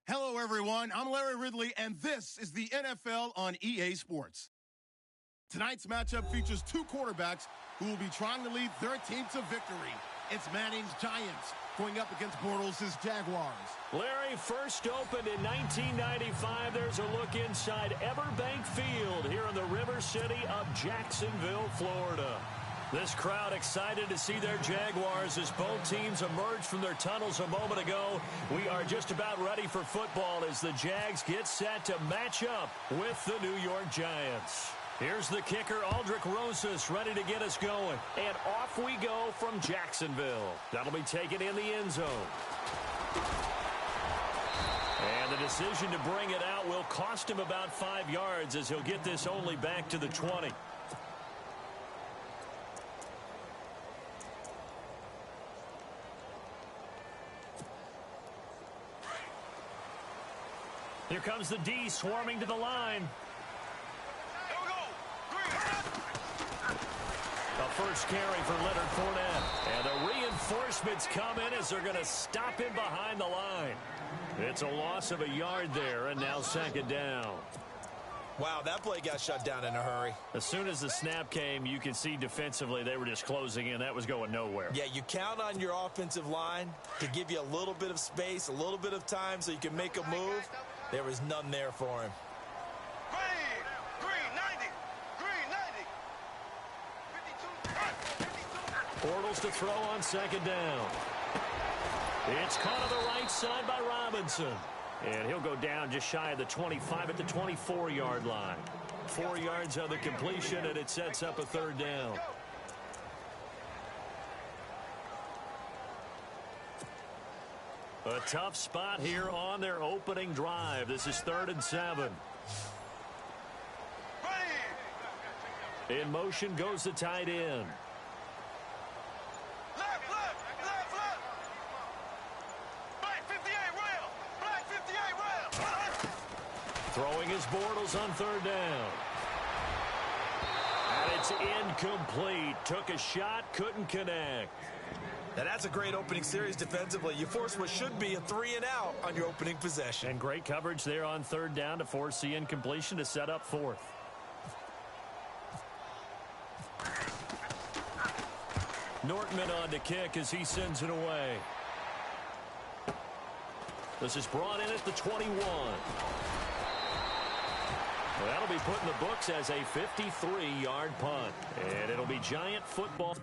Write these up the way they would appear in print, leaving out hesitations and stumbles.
Hello, everyone. I'm Larry Ridley, and this is the NFL on EA Sports. Tonight's matchup features two quarterbacks who will be trying to lead their team to victory. It's Manning's Giants going up against Bortles' Jaguars. Larry, first opened in 1995. There's a look inside Everbank Field here in the River City of Jacksonville, Florida. This crowd excited to see their Jaguars as both teams emerged from their tunnels a moment ago. We are just about ready for football as the Jags get set to match up with the New York Giants. Here's the kicker, Aldrick Rosas, ready to get us going. And off we go from Jacksonville. That'll be taken in the end zone. And the decision to bring it out will cost him about 5 yards as he'll get this only back to the 20. Here comes the D swarming to the line. The first carry for Leonard Fournette. And the reinforcements come in as they're going to stop him behind the line. It's a loss of a yard there, and now second down. Wow, that play got shut down in a hurry. As soon as the snap came, you could see defensively they were just closing in. That was going nowhere. Yeah, you count on your offensive line to give you a little bit of space, a little bit of time so you can make a move. There was none there for him. Green 90. Bortles to throw on second down. It's caught on the right side by Robinson. And he'll go down just shy of the 25 at the 24-yard line. 4 yards on the completion, and it sets up a third down. A tough spot here on their opening drive. This is 3rd and 7. In motion goes the tight end. Left. Black 58 rail. Black 58 rail. Throwing his Bortles on 3rd down. And it's incomplete. Took a shot, couldn't connect. Now that's a great opening series defensively. You force what should be a 3-and-out on your opening possession. And great coverage there on 3rd down to force the incompletion to set up 4th. Nortman on to kick as he sends it away. This is brought in at the 21. Well, that'll be put in the books as a 53-yard punt. And it'll be Giant football.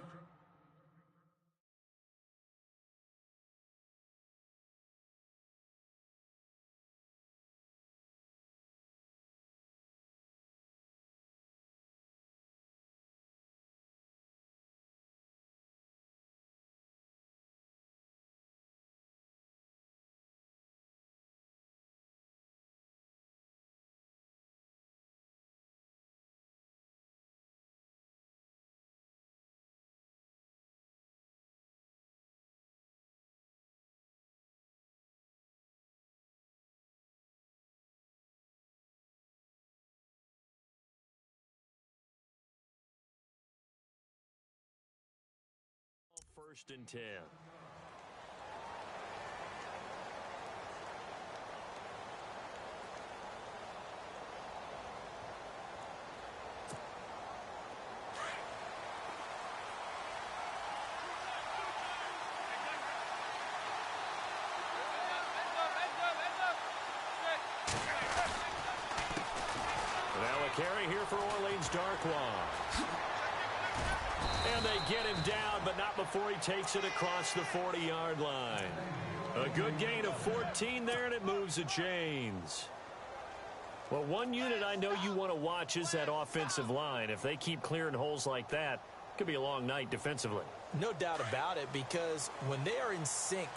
First and 10. Now a carry here for Orleans Darkwa. And they get him down, but not before he takes it across the 40-yard line. A good gain of 14 there, and it moves the chains. Well, one unit I know you want to watch is that offensive line. If they keep clearing holes like that, it could be a long night defensively. No doubt about it, because when they are in sync,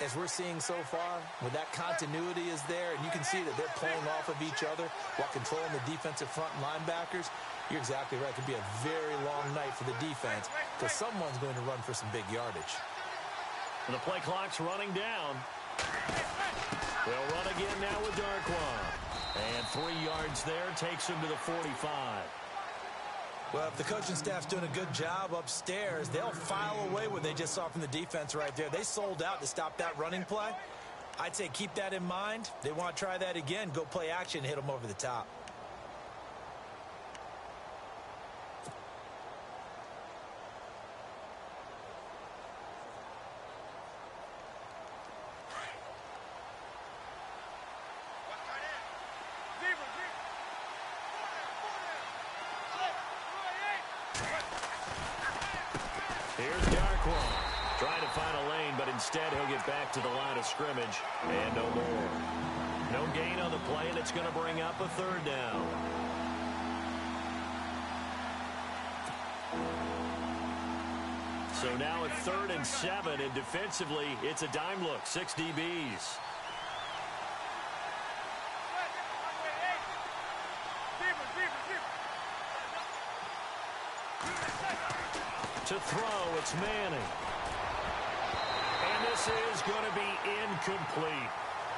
as we're seeing so far, when that continuity is there, and you can see that they're playing off of each other while controlling the defensive front linebackers, you're exactly right. It could be a very long night for the defense because someone's going to run for some big yardage. And the play clock's running down. They'll run again now with Darkwa. And 3 yards there takes him to the 45. Well, if the coaching staff's doing a good job upstairs, they'll file away what they just saw from the defense right there. They sold out to stop that running play. I'd say keep that in mind. They want to try that again. Go play action, hit them over the top. Here's Darkwan trying to find a lane, but instead he'll get back to the line of scrimmage and no more. No gain on the play, and it's going to bring up a third down. So now it's 3rd and 7, and defensively it's a dime look, 6 DBs. To throw, it's Manning. And this is going to be incomplete.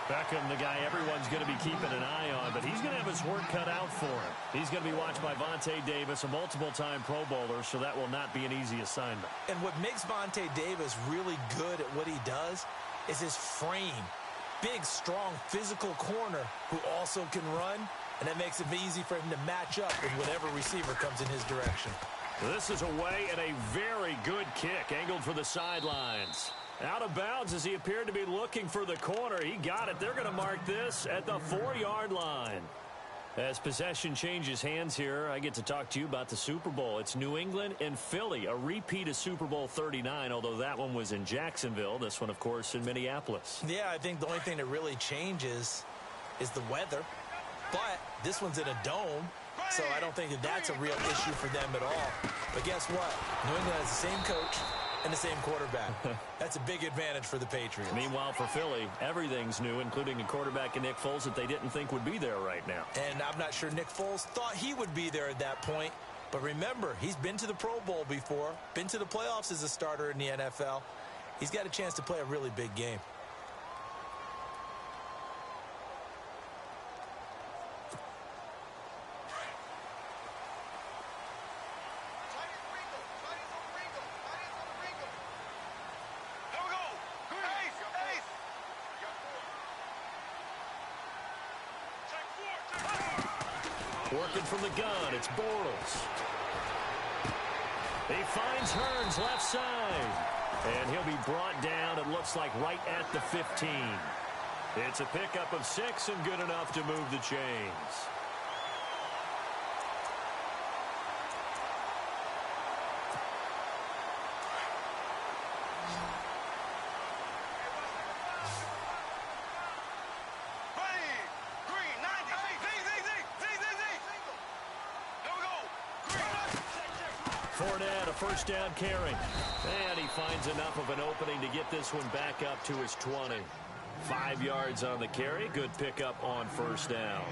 Beckham, the guy everyone's going to be keeping an eye on, but he's going to have his work cut out for him. He's going to be watched by Vontae Davis, a multiple-time Pro Bowler, so that will not be an easy assignment. And what makes Vontae Davis really good at what he does is his frame. Big, strong, physical corner who also can run, and that makes it easy for him to match up with whatever receiver comes in his direction. This is away and a very good kick, angled for the sidelines. Out of bounds as he appeared to be looking for the corner. He got it. They're going to mark this at the 4-yard line. As possession changes hands here, I get to talk to you about the Super Bowl. It's New England and Philly, a repeat of Super Bowl 39, although that one was in Jacksonville. This one, of course, in Minneapolis. Yeah, I think the only thing that really changes is the weather. But this one's in a dome, so I don't think that that's a real issue for them at all. But guess what? New England has the same coach and the same quarterback. That's a big advantage for the Patriots. Meanwhile, for Philly, everything's new, including a quarterback in Nick Foles that they didn't think would be there right now. And I'm not sure Nick Foles thought he would be there at that point. But remember, he's been to the Pro Bowl before, been to the playoffs as a starter in the NFL. He's got a chance to play a really big game. Working from the gun, it's Bortles. He finds Hearns left side. And he'll be brought down, it looks like, right at the 15. It's a pickup of 6 and good enough to move the chains. Fournette, a first down carry. And he finds enough of an opening to get this one back up to his 20. 5 yards on the carry. Good pickup on first down.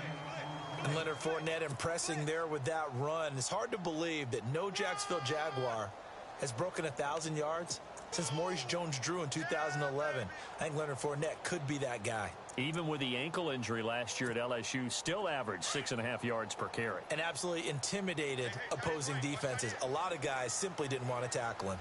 And Leonard Fournette impressing there with that run. It's hard to believe that no Jacksonville Jaguar has broken 1,000 yards since Maurice Jones-Drew in 2011. I think Leonard Fournette could be that guy. Even with the ankle injury last year at LSU, still averaged 6.5 yards per carry. And absolutely intimidated opposing defenses. A lot of guys simply didn't want to tackle him.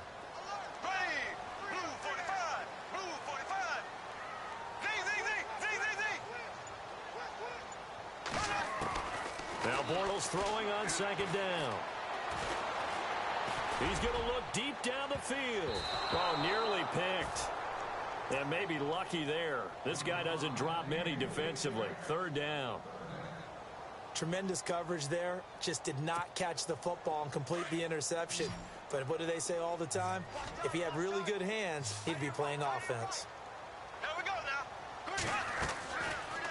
Now Bortles throwing on second down. He's going to look deep down the field. Oh, nearly picked. And maybe lucky there. This guy doesn't drop many defensively. Third down. Tremendous coverage there. Just did not catch the football and complete the interception. But what do they say all the time? If he had really good hands, he'd be playing offense. Here we go now.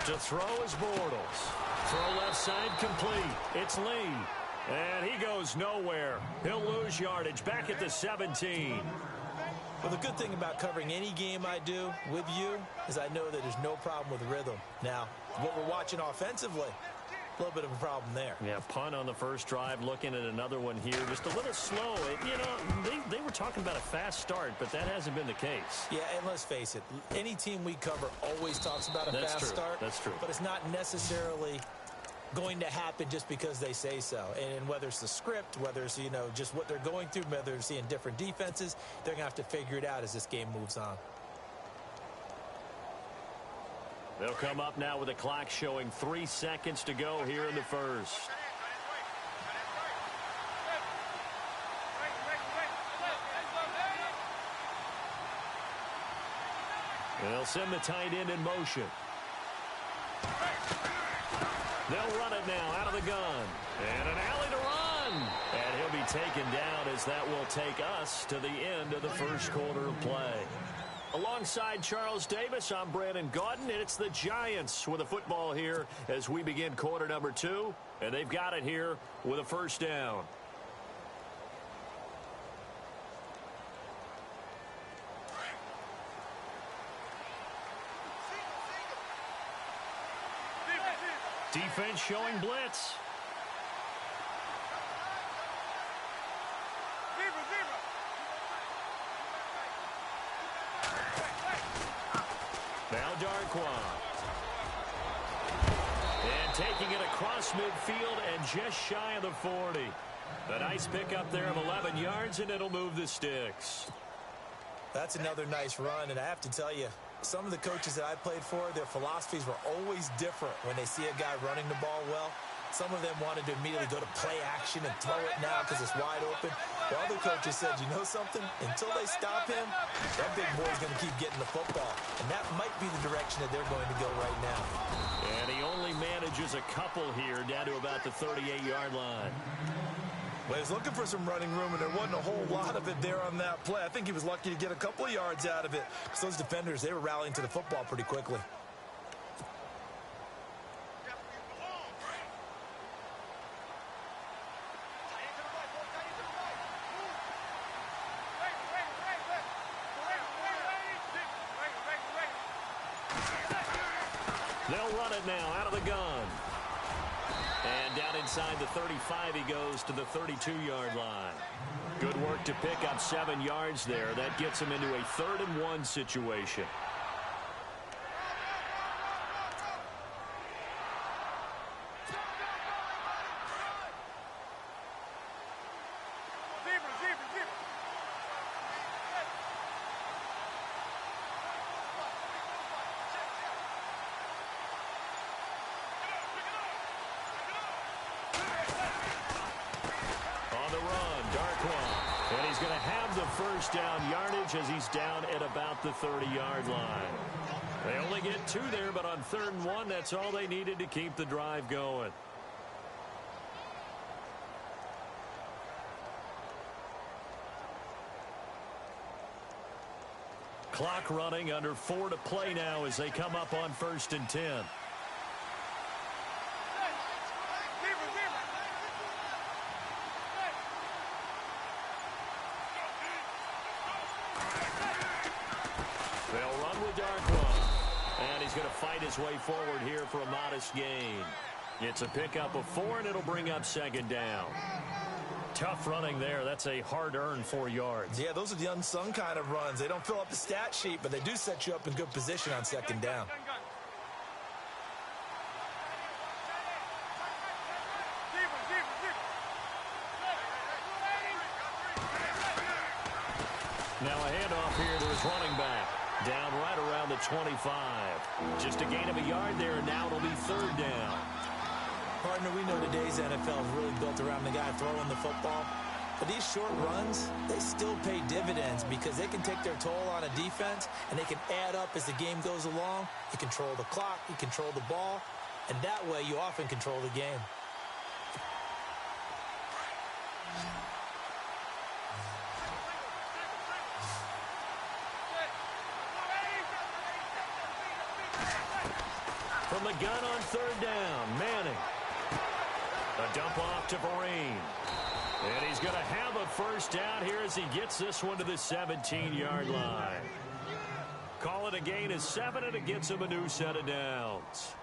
To throw is Bortles. Throw left side complete. It's Lee. And he goes nowhere. He'll lose yardage back at the 17. Well, the good thing about covering any game I do with you is I know that there's no problem with rhythm. Now, what we're watching offensively, a little bit of a problem there. Yeah, punt on the first drive, looking at another one here. Just a little slow. You know, they were talking about a fast start, but that hasn't been the case. Yeah, and let's face it, any team we cover always talks about a fast start. That's true. But it's not necessarily going to happen just because they say so. And whether it's the script, whether it's, you know, just what they're going through, whether they're seeing different defenses, they're going to have to figure it out as this game moves on. They'll come up now with the clock showing 3 seconds to go here in the first. They'll send the tight end in motion. They'll run it now out of the gun. And an alley to run. And he'll be taken down as that will take us to the end of the first quarter of play. Alongside Charles Davis, I'm Brandon Gaudin, and it's the Giants with a football here as we begin quarter number 2. And they've got it here with a first down. Defense showing blitz. Now Darkwa. And taking it across midfield and just shy of the 40. A nice pickup there of 11 yards, and it'll move the sticks. That's another nice run, and I have to tell you, some of the coaches that I played for, their philosophies were always different when they see a guy running the ball well. Some of them wanted to immediately go to play action and throw it now because it's wide open. While other coaches said, you know something? Until they stop him, that big boy's going to keep getting the football. And that might be the direction that they're going to go right now. And he only manages a couple here down to about the 38-yard line. Well, he was looking for some running room, and there wasn't a whole lot of it there on that play. I think he was lucky to get a couple of yards out of it. Because those defenders, they were rallying to the football pretty quickly. They'll run it now out of the gun. And down inside the 35, he goes to the 32-yard line. Good work to pick up 7 yards there. That gets him into a 3rd and 1 situation. First down yardage as he's down at about the 30-yard line. They only get 2 there, but on 3rd and 1, that's all they needed to keep the drive going. Clock running, under 4 to play now as they come up on 1st and 10. Going to fight his way forward here for a modest gain. It's a pickup of 4, and it'll bring up 2nd down. Tough running there. That's a hard-earned 4 yards. Yeah, those are the unsung kind of runs. They don't fill up the stat sheet, but they do set you up in good position on 2nd down. Now a handoff here to his running back. Down right around the 25. Just a gain of a yard there, and now it'll be 3rd down. Partner, we know today's NFL is really built around the guy throwing the football. But these short runs, they still pay dividends because they can take their toll on a defense, and they can add up as the game goes along. You control the clock, you control the ball, and that way you often control the game. From the gun on 3rd down, Manning. A dump off to Vereen. And he's going to have a first down here as he gets this one to the 17-yard line. Call it a gain of 7, and it gets him a new set of downs.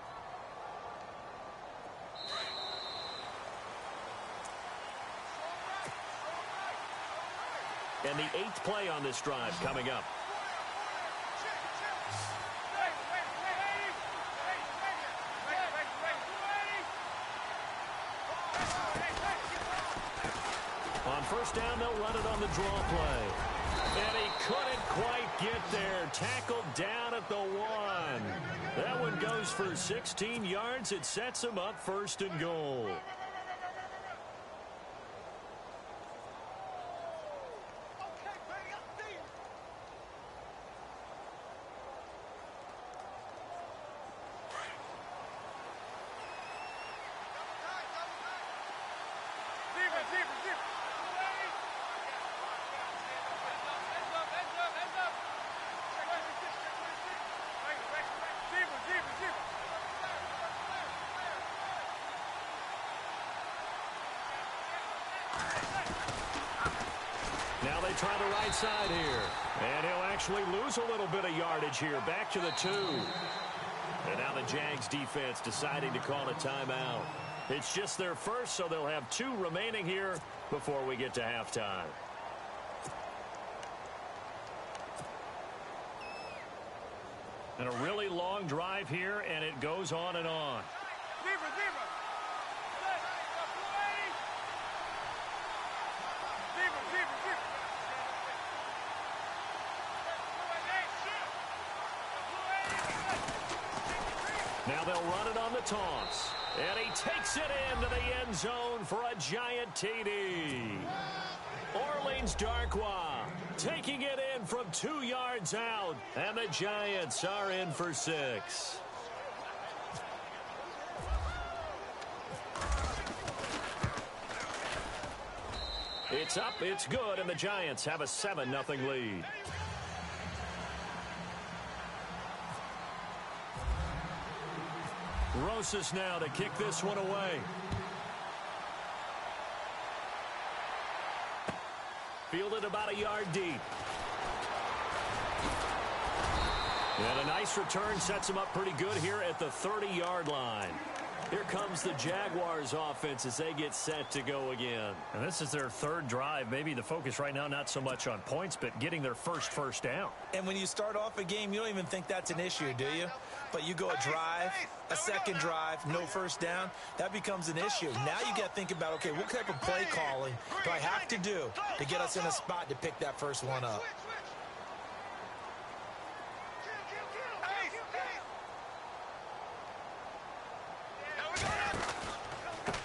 And the 8th play on this drive coming up. On 1st down, they'll run it on the draw play. And he couldn't quite get there. Tackled down at the 1. That one goes for 16 yards. It sets him up 1st and goal. Now they try the right side here. And he'll actually lose a little bit of yardage here. Back to the 2. And now the Jags defense deciding to call a timeout. It's just their first, so they'll have 2 remaining here before we get to halftime. And a really long drive here, and it goes on and on. Now they'll run it on the toss. And he takes it into the end zone for a giant TD. Orleans Darkwa taking it in from 2 yards out. And the Giants are in for 6. It's up, it's good, and the Giants have a 7-0 lead. Rosas now to kick this one away. Fielded about a yard deep. And a nice return sets him up pretty good here at the 30-yard line. Here comes the Jaguars offense as they get set to go again. And this is their 3rd drive. Maybe the focus right now not so much on points, but getting their first down. And when you start off a game, you don't even think that's an issue, do you? But you go a drive, a second drive, no first down, that becomes an issue. Now you got to think about, okay, what type of play calling do I have to do to get us in a spot to pick that first one up?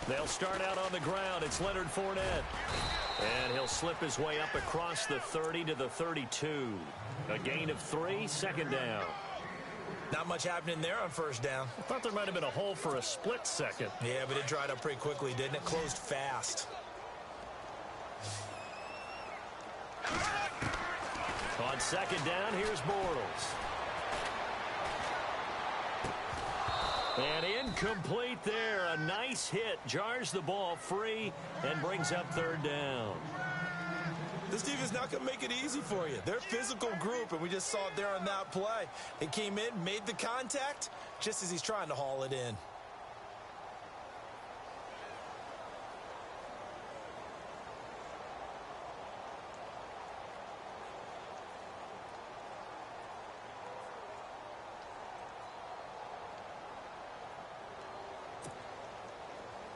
They'll start out on the ground. It's Leonard Fournette. And he'll slip his way up across the 30 to the 32. A gain of 3, 2nd down. Not much happening there on first down. I thought there might have been a hole for a split second. Yeah, but it dried up pretty quickly, didn't it? Closed fast. On 2nd down, here's Bortles. And incomplete there. A nice hit. Jars the ball free and brings up 3rd down. This defense not going to make it easy for you. They're a physical group, and we just saw it there on that play. It came in, made the contact, just as he's trying to haul it in.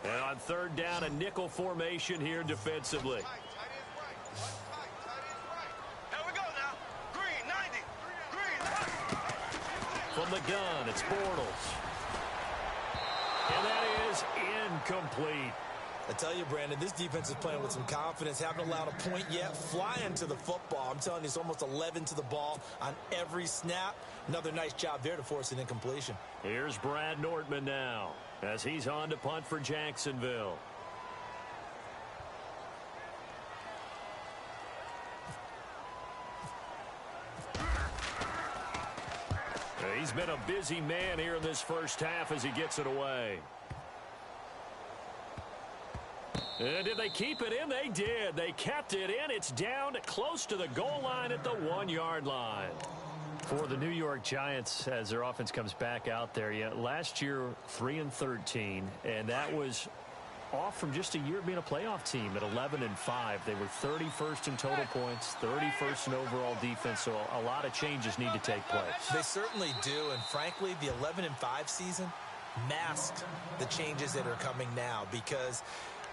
And on 3rd down, a nickel formation here defensively. From the gun, it's Bortles. And that is incomplete. I tell you, Brandon, this defense is playing with some confidence. Haven't allowed a point yet. Flying to the football. I'm telling you, it's almost 11 to the ball on every snap. Another nice job there to force an incompletion. Here's Brad Nortman now as he's on to punt for Jacksonville. He's been a busy man here in this first half as he gets it away. And did they keep it in? They did. They kept it in. It's down close to the goal line at the 1-yard line. For the New York Giants, as their offense comes back out there, last year 3-13, and that was off from just a year being a playoff team at 11-5. They were 31st in total points, 31st in overall defense, so a lot of changes need to take place. They certainly do, and frankly, the 11-5 season masked the changes that are coming now, because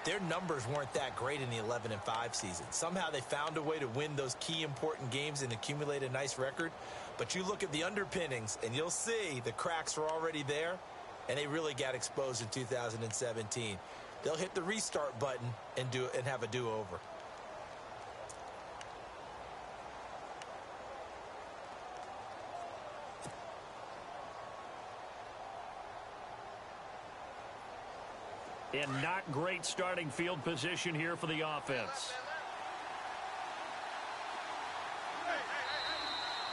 their numbers weren't that great in the 11-5 season. Somehow they found a way to win those key important games and accumulate a nice record. But you look at the underpinnings, and you'll see the cracks are already there, and they really got exposed in 2017. They'll hit the restart button and have a do-over. And not great starting field position here for the offense.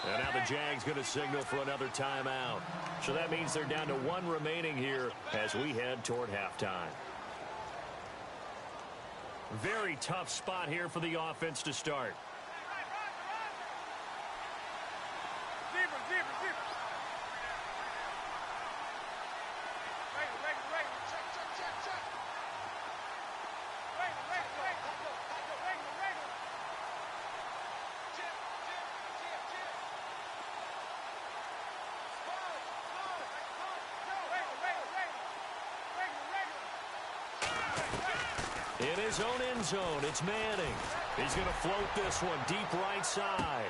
And now the Jags going to signal for another timeout. So that means they're down to one remaining here as we head toward halftime. Very tough spot here for the offense to start. In his own end zone, it's Manning. He's going to float this one deep right side.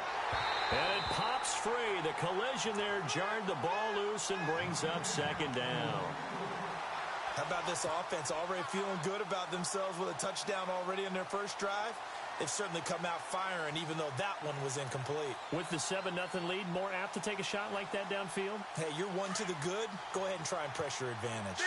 And it pops free. The collision there jarred the ball loose and brings up second down. How about this offense already feeling good about themselves with a touchdown already in their first drive? They've certainly come out firing, even though that one was incomplete. With the 7-0 lead, more apt to take a shot like that downfield? Hey, you're one to the good. Go ahead and try and press your advantage.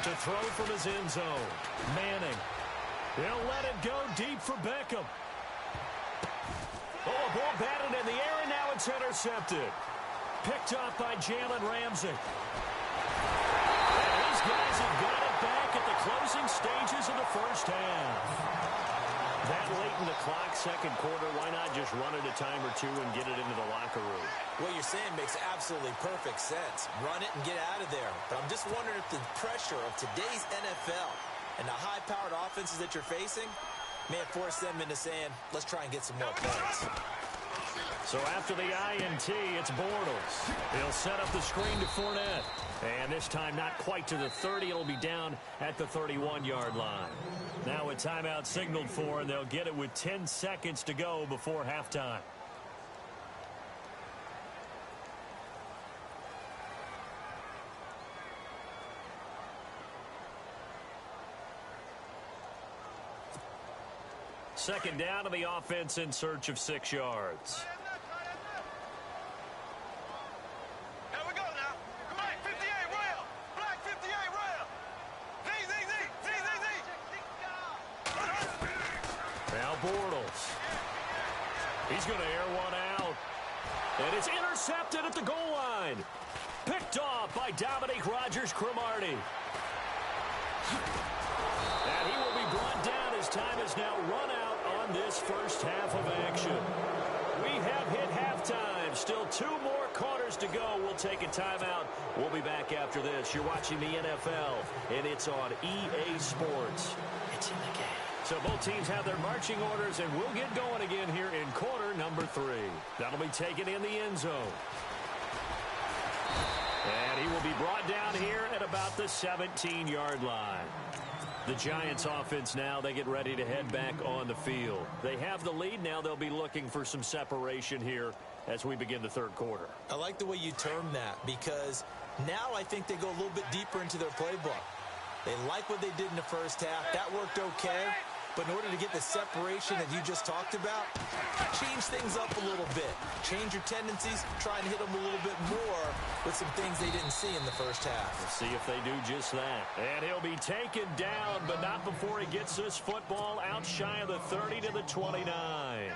To throw from his end zone. Manning. He'll let it go deep for Beckham. Oh, a ball batted in the air, and now it's intercepted. Picked up by Jalen Ramsey. And these guys have got it back at the closing stages of the first half. That late in the clock, second quarter, why not just run it a time or two and get it into the locker room? What you're saying makes absolutely perfect sense. Run it and get out of there. But I'm just wondering if the pressure of today's NFL and the high-powered offenses that you're facing may have forced them into saying, let's try and get some more points. So after the INT, it's Bortles. He'll set up the screen to Fournette. And this time not quite to the 30. It'll be down at the 31-yard line. Now a timeout signaled for, and they'll get it with 10 seconds to go before halftime. Second down to the offense in search of 6 yards. Here we go now. Black 58, Royal. Black 58, Royal. Z. Now Bortles. He's going to air one out. And it's intercepted at the goal line. Picked off by Dominique Rodgers-Cromartie. And he will be brought down as time is now run out on this first half of action. We have hit halftime. Still 2 more quarters to go. We'll take a timeout. We'll be back after this. You're watching the NFL, and it's on EA Sports. It's in the game. So both teams have their marching orders, and we'll get going again here in quarter number 3. That'll be taken in the end zone. And he will be brought down here at about the 17-yard line. The Giants offense now, they get ready to head back on the field. They have the lead. Now they'll be looking for some separation here as we begin the third quarter. I like the way you term that, because now I think they go a little bit deeper into their playbook. They like what they did in the first half. That worked okay. But in order to get the separation that you just talked about, change things up a little bit. Change your tendencies, try and hit them a little bit more with some things they didn't see in the first half. We'll see if they do just that. And he'll be taken down, but not before he gets this football out shy of the 30 to the 29.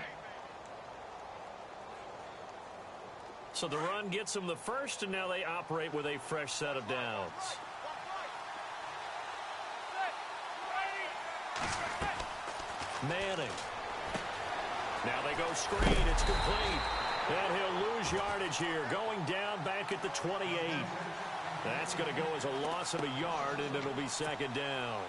So the run gets them the first, and now they operate with a fresh set of downs. Manning. Now they go screen. It's complete. And he'll lose yardage here. Going down back at the 28. That's going to go as a loss of a yard, and it'll be second down.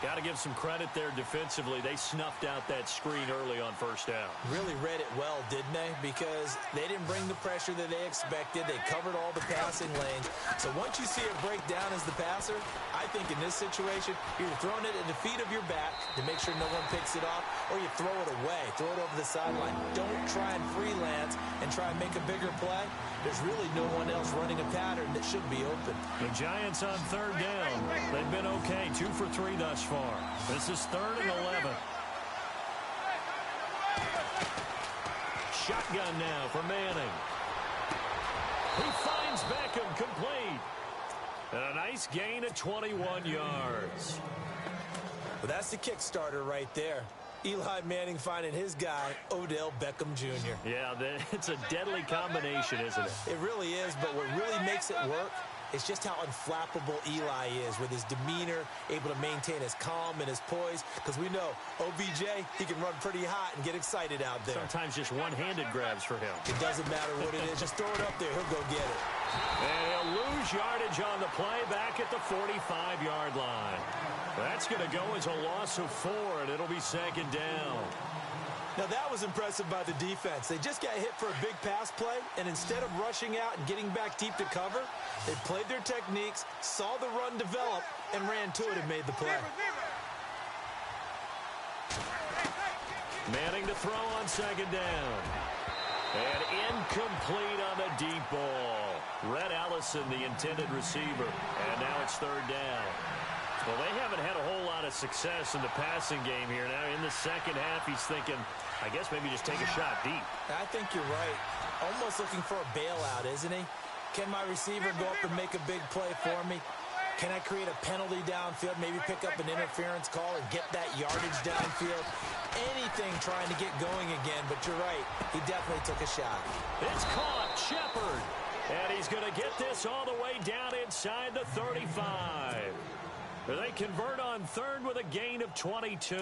Got to give some credit there defensively. They snuffed out that screen early on first down. Really read it well, didn't they? Because they didn't bring the pressure that they expected. They covered all the passing lanes. So once you see it break down as the passer, I think in this situation, you're throwing it at the feet of your back to make sure no one picks it off, or you throw it away, throw it over the sideline. Don't try and freelance and try and make a bigger play. There's really no one else running a pattern that should be open. The Giants on third down. They've been okay, 2 for 3 thus far. This is 3rd and 11. Shotgun now for Manning. He finds Beckham complete. And a nice gain of 21 yards. Well, that's the kickstarter right there. Eli Manning finding his guy, Odell Beckham Jr. Yeah, it's a deadly combination, isn't it? It really is, but what really makes it work is just how unflappable Eli is with his demeanor, able to maintain his calm and his poise, because we know OBJ, he can run pretty hot and get excited out there. Sometimes just one-handed grabs for him. It doesn't matter what it is. Just throw it up there. He'll go get it. And he'll lose yardage on the play back at the 45-yard line. That's going to go as a loss of 4, and it'll be 2nd down. Now, that was impressive by the defense. They just got hit for a big pass play, and instead of rushing out and getting back deep to cover, they played their techniques, saw the run develop, and ran to it and made the play. Manning to throw on 2nd down. And incomplete on the deep ball. Rhett Ellison, the intended receiver. And now it's 3rd down. Well, they haven't had a whole lot of success in the passing game here. Now, in the second half, he's thinking, I guess maybe just take a shot deep. I think you're right. Almost looking for a bailout, isn't he? Can my receiver go up and make a big play for me? Can I create a penalty downfield, maybe pick up an interference call and get that yardage downfield? Anything trying to get going again, but you're right. He definitely took a shot. It's caught. Shepard. And he's going to get this all the way down inside the 35. They convert on 3rd with a gain of 22.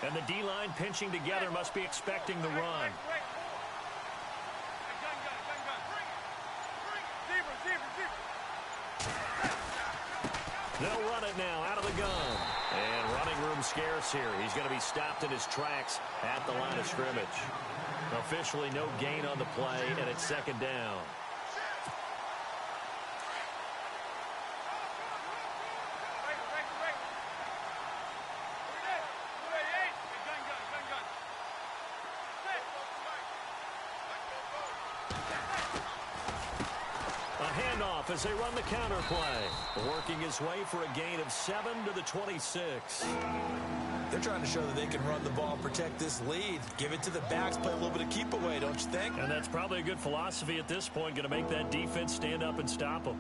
And the D-line pinching together must be expecting the run. They'll run it now out of the gun. And running room scarce here. He's going to be stopped in his tracks at the line of scrimmage. Officially no gain on the play, and it's 2nd down. As they run the counter play, working his way for a gain of 7 to the 26. They're trying to show that they can run the ball, protect this lead, give it to the backs, play a little bit of keep away, don't you think? And that's probably a good philosophy at this point, going to make that defense stand up and stop them.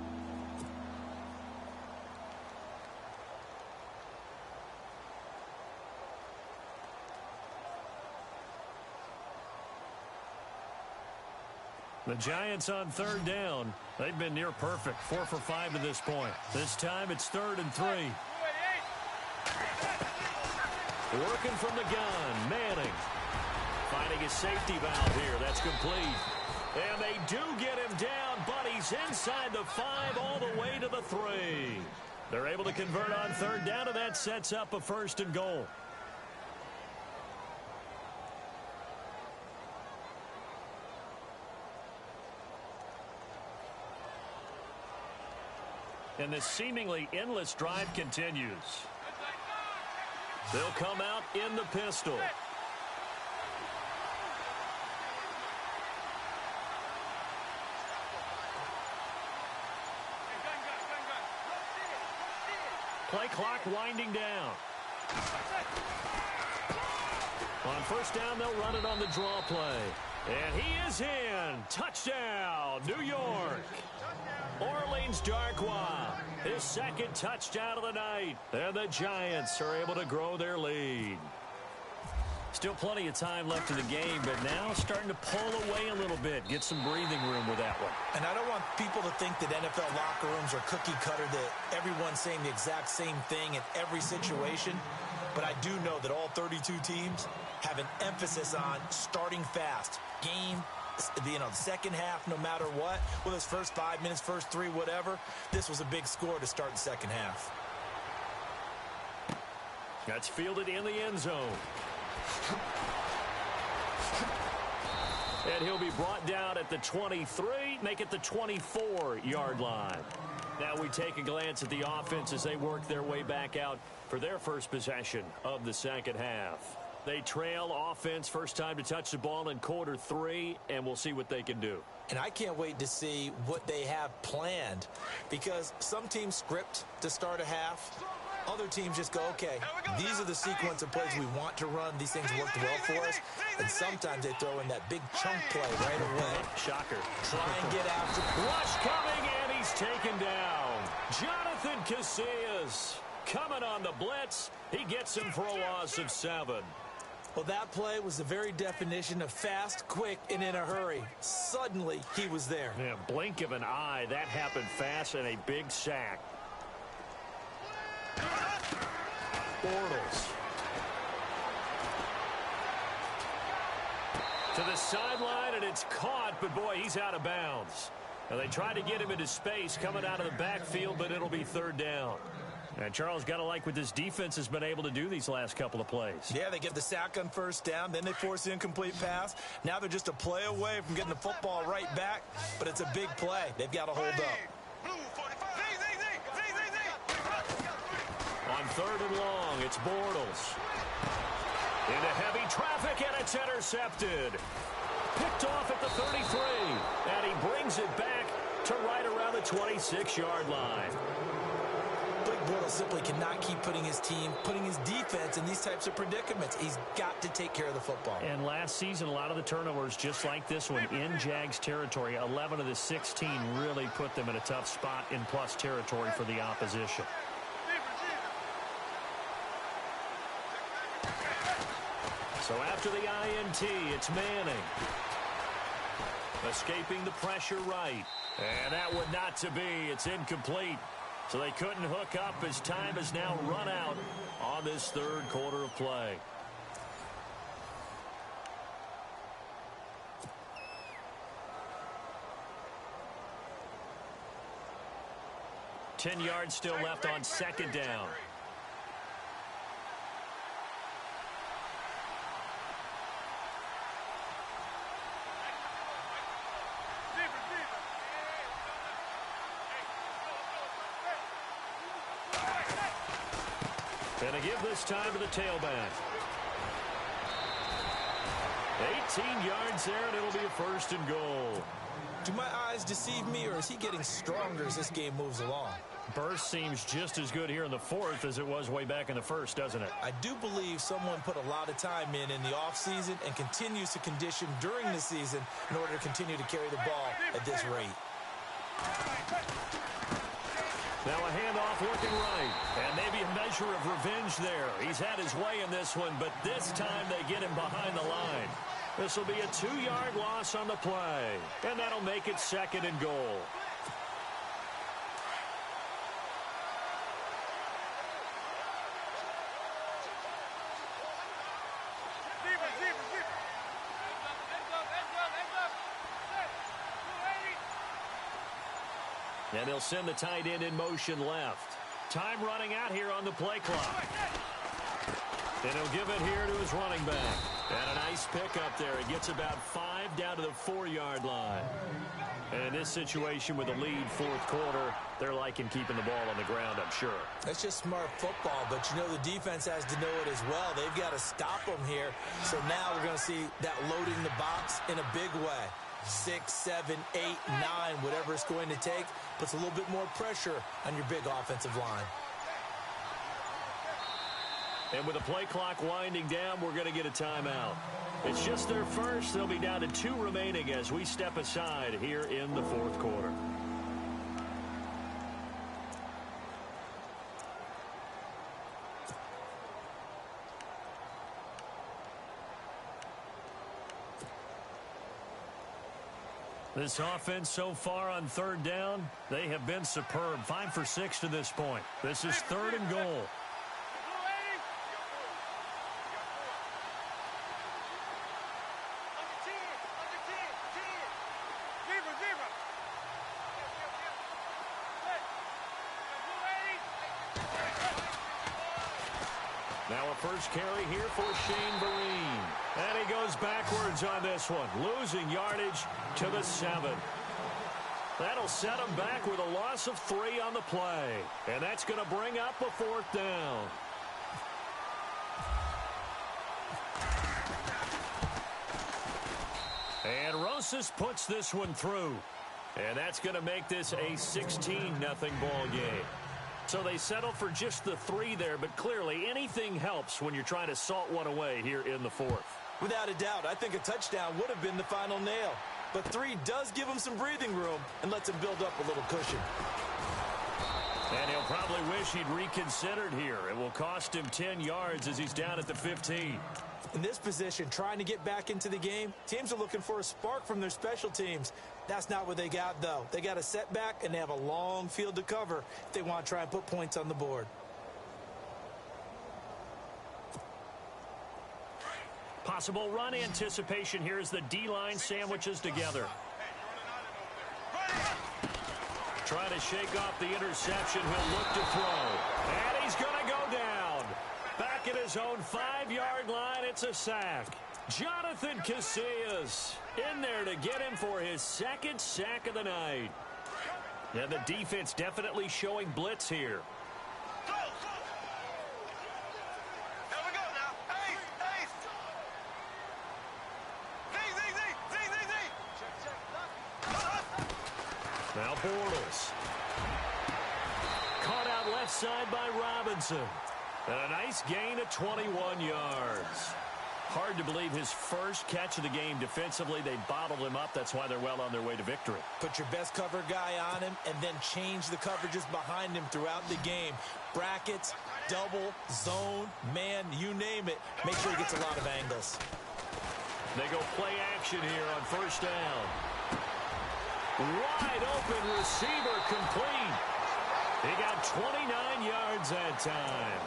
The Giants on 3rd down. They've been near perfect, 4 for 5 to this point. This time it's 3rd and 3. Working from the gun, Manning. Finding his safety valve here. That's complete. And they do get him down, but he's inside the 5 all the way to the 3. They're able to convert on 3rd down, and that sets up a 1st and goal. And this seemingly endless drive continues. They'll come out in the pistol. Play clock winding down. On 1st down, they'll run it on the draw play. And he is in. Touchdown, New York. Orleans Darkwa, his 2nd touchdown of the night. And the Giants are able to grow their lead. Still plenty of time left in the game, but now starting to pull away a little bit. Get some breathing room with that one. And I don't want people to think that NFL locker rooms are cookie cutter, that everyone's saying the exact same thing in every situation. But I do know that all 32 teams have an emphasis on starting fast, game the second half, no matter what, whether it's first 5 minutes, first 3, whatever, this was a big score to start the second half. That's fielded in the end zone. And he'll be brought down at the 23, make it the 24-yard line. Now we take a glance at the offense as they work their way back out for their first possession of the second half. They trail offense, first time to touch the ball in quarter 3, and we'll see what they can do. And I can't wait to see what they have planned, because some teams script to start a half. Other teams just go, okay, these are the sequence of plays we want to run. These things worked well for us. And sometimes they throw in that big chunk play right away. Shocker. Try and get after. Rush coming, and he's taken down. Jonathan Casillas coming on the blitz. He gets him for a loss of 7. Well, that play was the very definition of fast, quick, and in a hurry. Suddenly, he was there. Yeah, blink of an eye. That happened fast, and a big sack. Bortles. To the sideline, and it's caught, but boy, he's out of bounds. Now, they tried to get him into space coming out of the backfield, but it'll be third down. And Charles, got to like what this defense has been able to do these last couple of plays. Yeah, they get the sack on first down, then they force the incomplete pass. Now they're just a play away from getting the football right back, but it's a big play. They've got to hold up. On third and long, it's Bortles. Into heavy traffic, and it's intercepted. Picked off at the 33, and he brings it back to right around the 26-yard line. Blake Bortles simply cannot keep putting his team, putting his defense in these types of predicaments. He's got to take care of the football. And last season, a lot of the turnovers, just like this one, in Jags territory. 11 of the 16 really put them in a tough spot in plus territory for the opposition. So after the INT, it's Manning. Escaping the pressure right. And that would not to be. It's incomplete. So they couldn't hook up as time has now run out on this third quarter of play. $10 yards still left on second down. And a give this time to the tailback. 18 yards there, and it'll be a first and goal. Do my eyes deceive me, or is he getting stronger as this game moves along? Burst seems just as good here in the fourth as it was way back in the first, doesn't it? I do believe someone put a lot of time in the offseason and continues to condition during the season in order to continue to carry the ball at this rate. Now a handoff working right, and maybe a measure of revenge there. He's had his way in this one, but this time they get him behind the line. This will be a 2-yard loss on the play, and that'll make it second and goal. And he'll send the tight end in motion left. Time running out here on the play clock. And he'll give it here to his running back. And a nice pickup there. It gets about 5 down to the 4-yard line. And in this situation with the lead fourth quarter, they're liking keeping the ball on the ground, I'm sure. That's just smart football, but you know the defense has to know it as well. They've got to stop them here. So now we're going to see that loading the box in a big way. 6, 7, 8, 9, whatever it's going to take, puts a little bit more pressure on your big offensive line. And with the play clock winding down, we're going to get a timeout. It's just their first. They'll be down to 2 remaining as we step aside here in the fourth quarter. This offense so far on third down, they have been superb. 5 for 6 to this point. This is third and goal. first carry here for Shane Vereen. And he goes backwards on this one, losing yardage to the 7. That'll set him back with a loss of 3 on the play. And that's going to bring up a 4th down. And Rosas puts this one through. And that's going to make this a 16-0 ball game. So they settle for just the 3 there, but clearly anything helps when you're trying to salt one away here in the 4th. Without a doubt, I think a touchdown would have been the final nail. But 3 does give him some breathing room and lets him build up a little cushion. And he'll probably wish he'd reconsidered here. It will cost him 10 yards as he's down at the 15. In this position, trying to get back into the game, teams are looking for a spark from their special teams. That's not what they got, though. They got a setback, and they have a long field to cover if they want to try and put points on the board. Possible run anticipation here as the D-line sandwiches together. Trying to shake off the interception. He'll look to throw. And he's going to go down. Back at his own 5-yard line, it's a sack. Jonathan Casillas in there to get him for his 2nd sack of the night. And the defense definitely showing blitz here. Now Bortles. Caught out left side by Robinson. And a nice gain of 21 yards. Hard to believe his first catch of the game defensively. They bottled him up. That's why they're well on their way to victory. Put your best cover guy on him and then change the coverages behind him throughout the game. Brackets, double, zone, man, you name it. Make sure he gets a lot of angles. They go play action here on 1st down. Wide open receiver complete. He got 29 yards that time.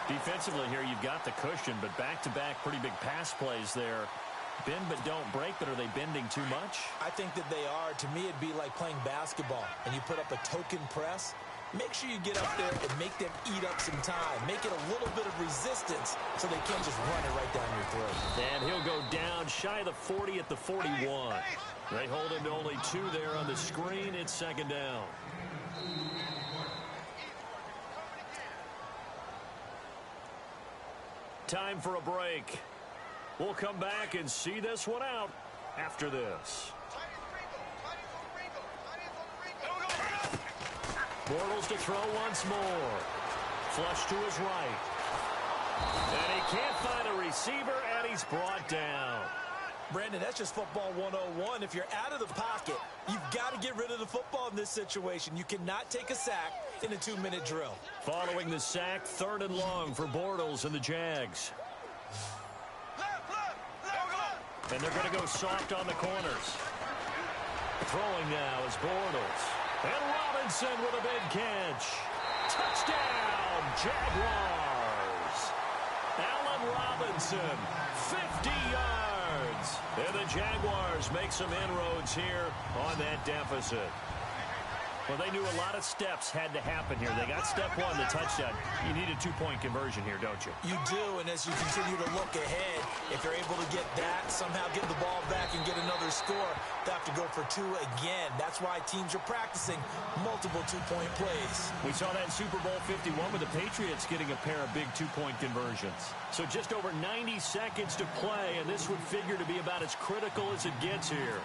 Defensively here, you've got the cushion, but back-to-back pretty big pass plays there. Bend but don't break, but are they bending too much? I think that they are. To me, it'd be like playing basketball, and you put up a token press. Make sure you get up there and make them eat up some time. Make it a little bit of resistance so they can't just run it right down your throat. And he'll go down shy of the 40 at the 41. They hold him to only 2 there on the screen. It's 2nd down. Time for a break. We'll come back and see this one out after this. Bortles to throw once more. Flush to his right. And he can't find a receiver, and he's brought down. Brandon, that's just football 101. If you're out of the pocket, you've got to get rid of the football in this situation. You cannot take a sack in a 2-minute drill. Following the sack, 3rd and long for Bortles and the Jags. And they're going to go soft on the corners. Throwing now is Bortles. And Robinson with a big catch. Touchdown, Jaguars. Allen Robinson, 50 yards. And the Jaguars make some inroads here on that deficit. Well, they knew a lot of steps had to happen here. They got step 1, the touchdown. You need a 2-point conversion here, don't you? You do, and as you continue to look ahead, if you're able to get that, somehow get the ball back and get another score, they have to go for 2 again. That's why teams are practicing multiple 2-point plays. We saw that in Super Bowl 51 with the Patriots getting a pair of big 2-point conversions. So just over 90 seconds to play, and this would figure to be about as critical as it gets here.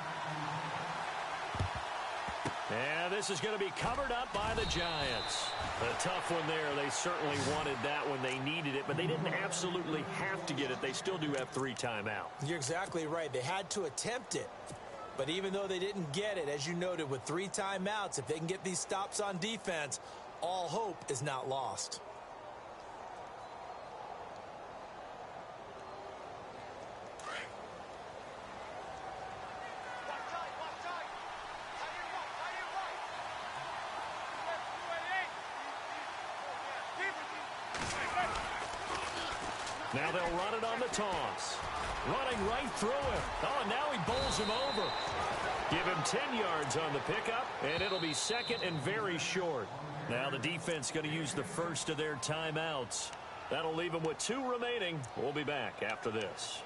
And this is going to be covered up by the Giants. A tough one there. They certainly wanted that when they needed it, but they didn't absolutely have to get it. They still do have 3 timeouts. You're exactly right. They had to attempt it. But even though they didn't get it, as you noted, with 3 timeouts, if they can get these stops on defense, all hope is not lost. Now they'll run it on the toss. Running right through him. Oh, now he bowls him over. Give him 10 yards on the pickup, and it'll be 2nd and very short. Now the defense going to use the first of their timeouts. That'll leave him with 2 remaining. We'll be back after this.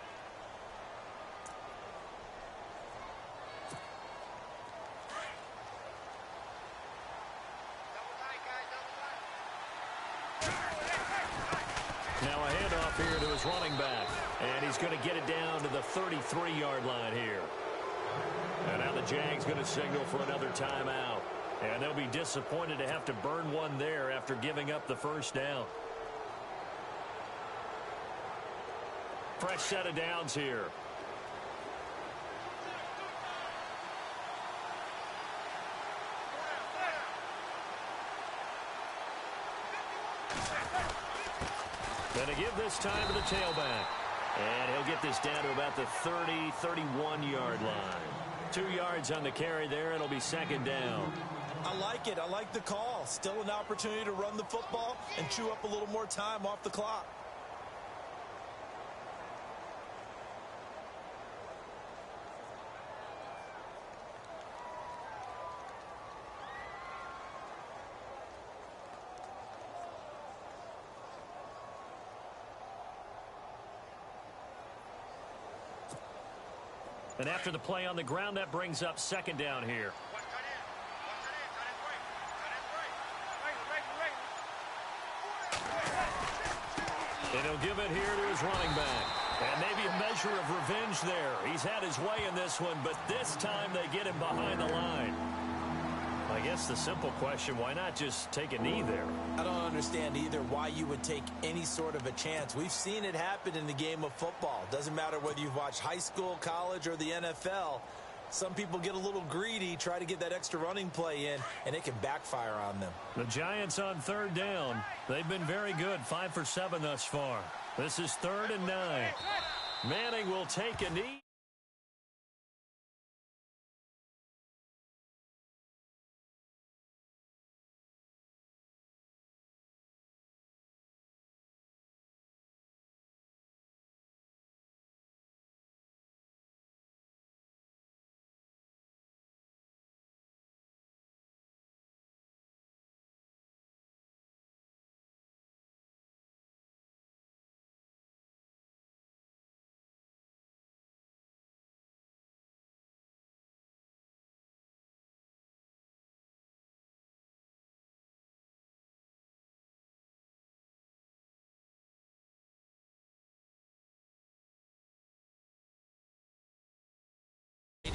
Now a handoff here to his running back. And he's going to get it down to the 33-yard line here. And now the Jags going to signal for another timeout. And they'll be disappointed to have to burn one there after giving up the first down. Fresh set of downs here. Going to give this time to the tailback. And he'll get this down to about the 30, 31-yard line. 2 yards on the carry there. It'll be second down. I like it. I like the call. Still an opportunity to run the football and chew up a little more time off the clock. And after the play on the ground, that brings up second down here. And he'll give it here to his running back. And maybe a measure of revenge there. He's had his way in this one, but this time they get him behind the line. I guess the simple question, why not just take a knee there? I don't understand either why you would take any sort of a chance. We've seen it happen in the game of football. Doesn't matter whether you've watched high school, college, or the NFL. Some people get a little greedy, try to get that extra running play in, and it can backfire on them. The Giants on third down. They've been very good, 5 for 7 thus far. This is 3rd and 9. Manning will take a knee.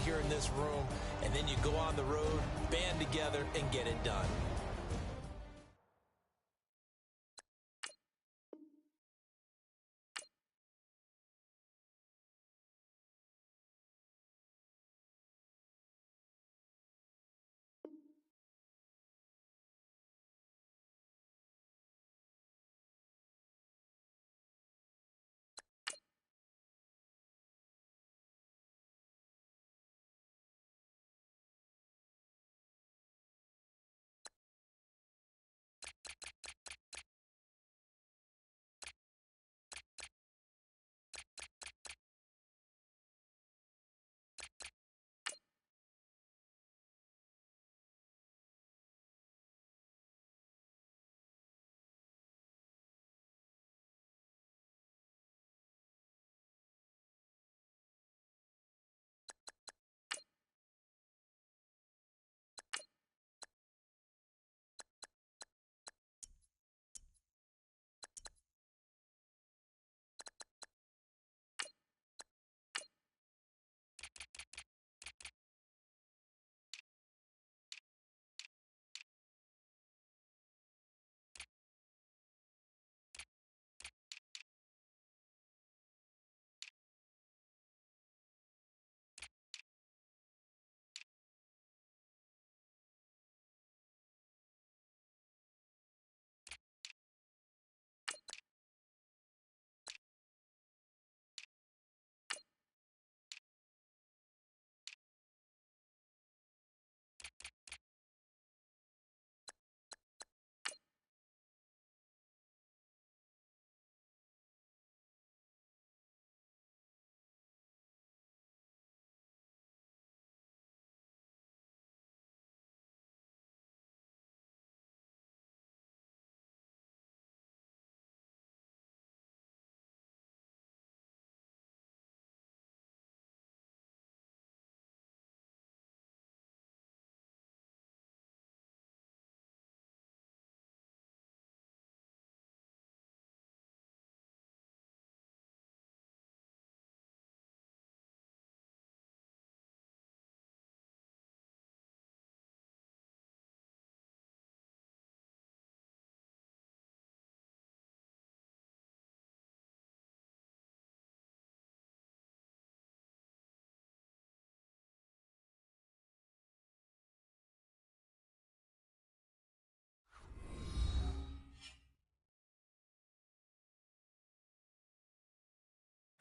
Here in this room, and then you go on the road, band together, and get it done.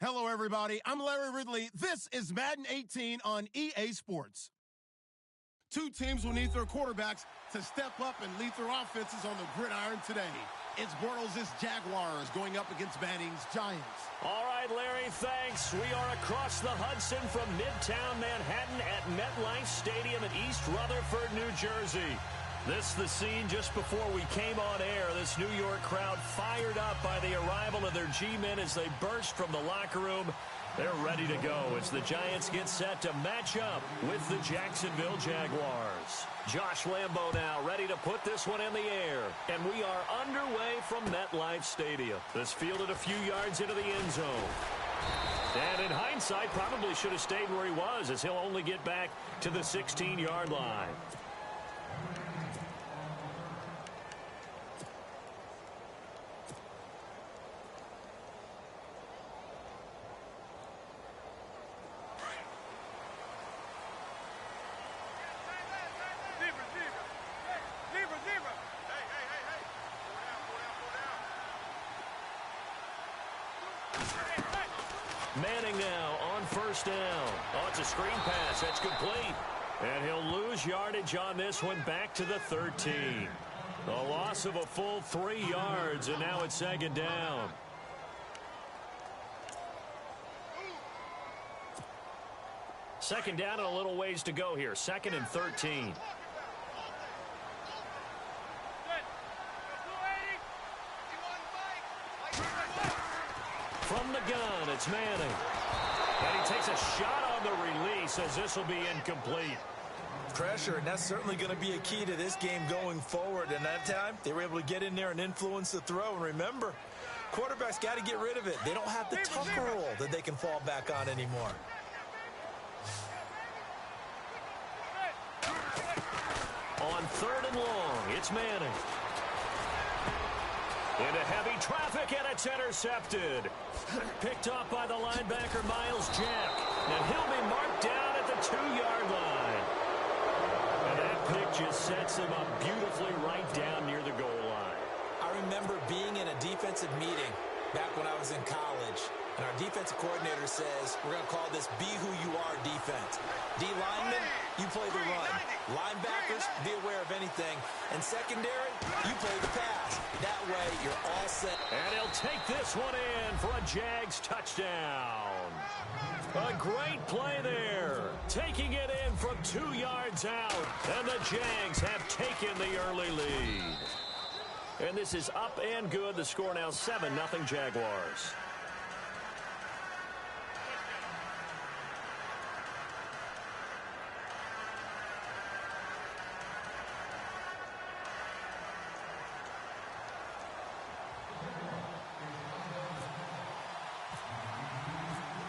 Hello, everybody. I'm Larry Ridley. This is Madden 18 on EA Sports. Two teams will need their quarterbacks to step up and lead their offenses on the gridiron today. It's Bortles' Jaguars going up against Manning's Giants. All right, Larry, thanks. We are across the Hudson from Midtown Manhattan at MetLife Stadium in East Rutherford, New Jersey. This is the scene just before we came on air. This New York crowd fired up by the arrival of their G-men as they burst from the locker room. They're ready to go as the Giants get set to match up with the Jacksonville Jaguars. Josh Lambo now ready to put this one in the air. And we are underway from MetLife Stadium. This fielded a few yards into the end zone. And in hindsight, probably should have stayed where he was as he'll only get back to the 16-yard line. Manning now on first down. Oh, it's a screen pass. That's complete. And he'll lose yardage on this one back to the 13. A loss of a full 3 yards, and now it's second down. Second down and a little ways to go here. 2nd and 13. From the gun, it's Manning. And he takes a shot on the release as this will be incomplete. Pressure, and that's certainly going to be a key to this game going forward. And that time, they were able to get in there and influence the throw. And remember, quarterbacks got to get rid of it. They don't have the tucker roll that they can fall back on anymore. On 3rd and long, it's Manning. Into heavy traffic, and it's intercepted. Picked off by the linebacker, Myles Jack. And he'll be marked down at the 2-yard line. And that pick just sets him up beautifully right down near the goal line. I remember being in a defensive meeting back when I was in college. And our defensive coordinator says, we're going to call this Be Who You Are defense. D linemen, you play the run. Linebackers, be aware of anything. And secondary, you play the pass. That way, you're all set. And he'll take this one in for a Jags touchdown. A great play there. Taking it in from 2 yards out. And the Jags have taken the early lead. And this is up and good. The score now 7-0 Jaguars.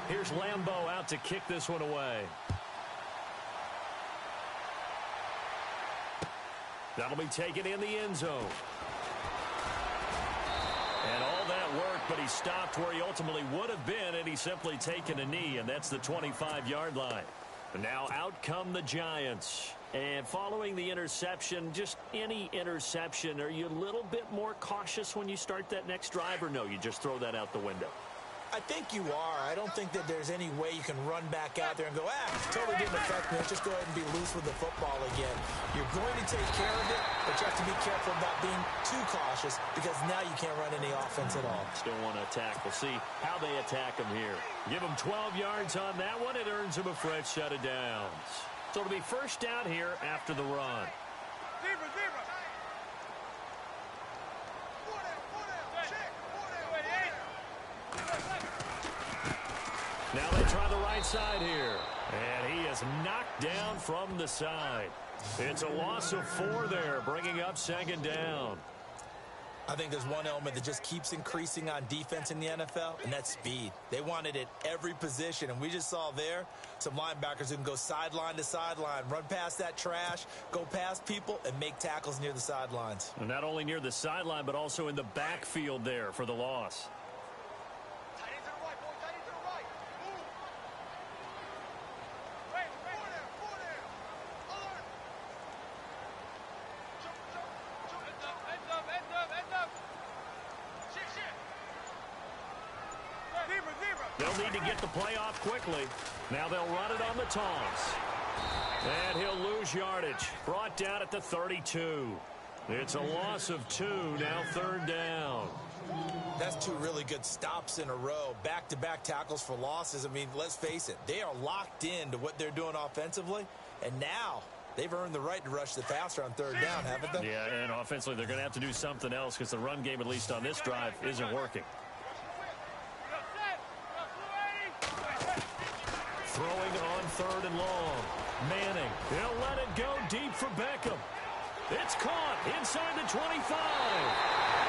Here's Lambo out to kick this one away. That'll be taken in the end zone. And all that work, but he stopped where he ultimately would have been, and he's simply taken a knee, and that's the 25-yard line. And now out come the Giants. And following the interception, just any interception, are you a little bit more cautious when you start that next drive, or no, you just throw that out the window? I think you are. I don't think that there's any way you can run back out there and go, totally didn't affect me. Just go ahead and be loose with the football again. You're going to take care of it, but you have to be careful about being too cautious because now you can't run any offense at all. Still want to attack. We'll see how they attack him here. Give him 12 yards on that one. It earns him a fresh set of downs. So it'll be first down here after the run. Now they try the right side here. And he is knocked down from the side. It's a loss of 4 there, bringing up second down. I think there's one element that just keeps increasing on defense in the NFL, and that's speed. They want it at every position, and we just saw there some linebackers who can go sideline to sideline, run past that trash, go past people, and make tackles near the sidelines. And not only near the sideline, but also in the backfield there for the loss. They'll need to get the play off quickly. Now they'll run it on the toss. And he'll lose yardage. Brought down at the 32. It's a loss of 2, now 3rd down. That's 2 really good stops in a row. Back-to-back tackles for losses. I mean, let's face it. They are locked into what they're doing offensively. And now they've earned the right to rush the passer on 3rd down, haven't they? Yeah, and offensively they're going to have to do something else because the run game, at least on this drive, isn't working. Throwing on 3rd and long. Manning, he'll let it go deep for Beckham. It's caught inside the 25.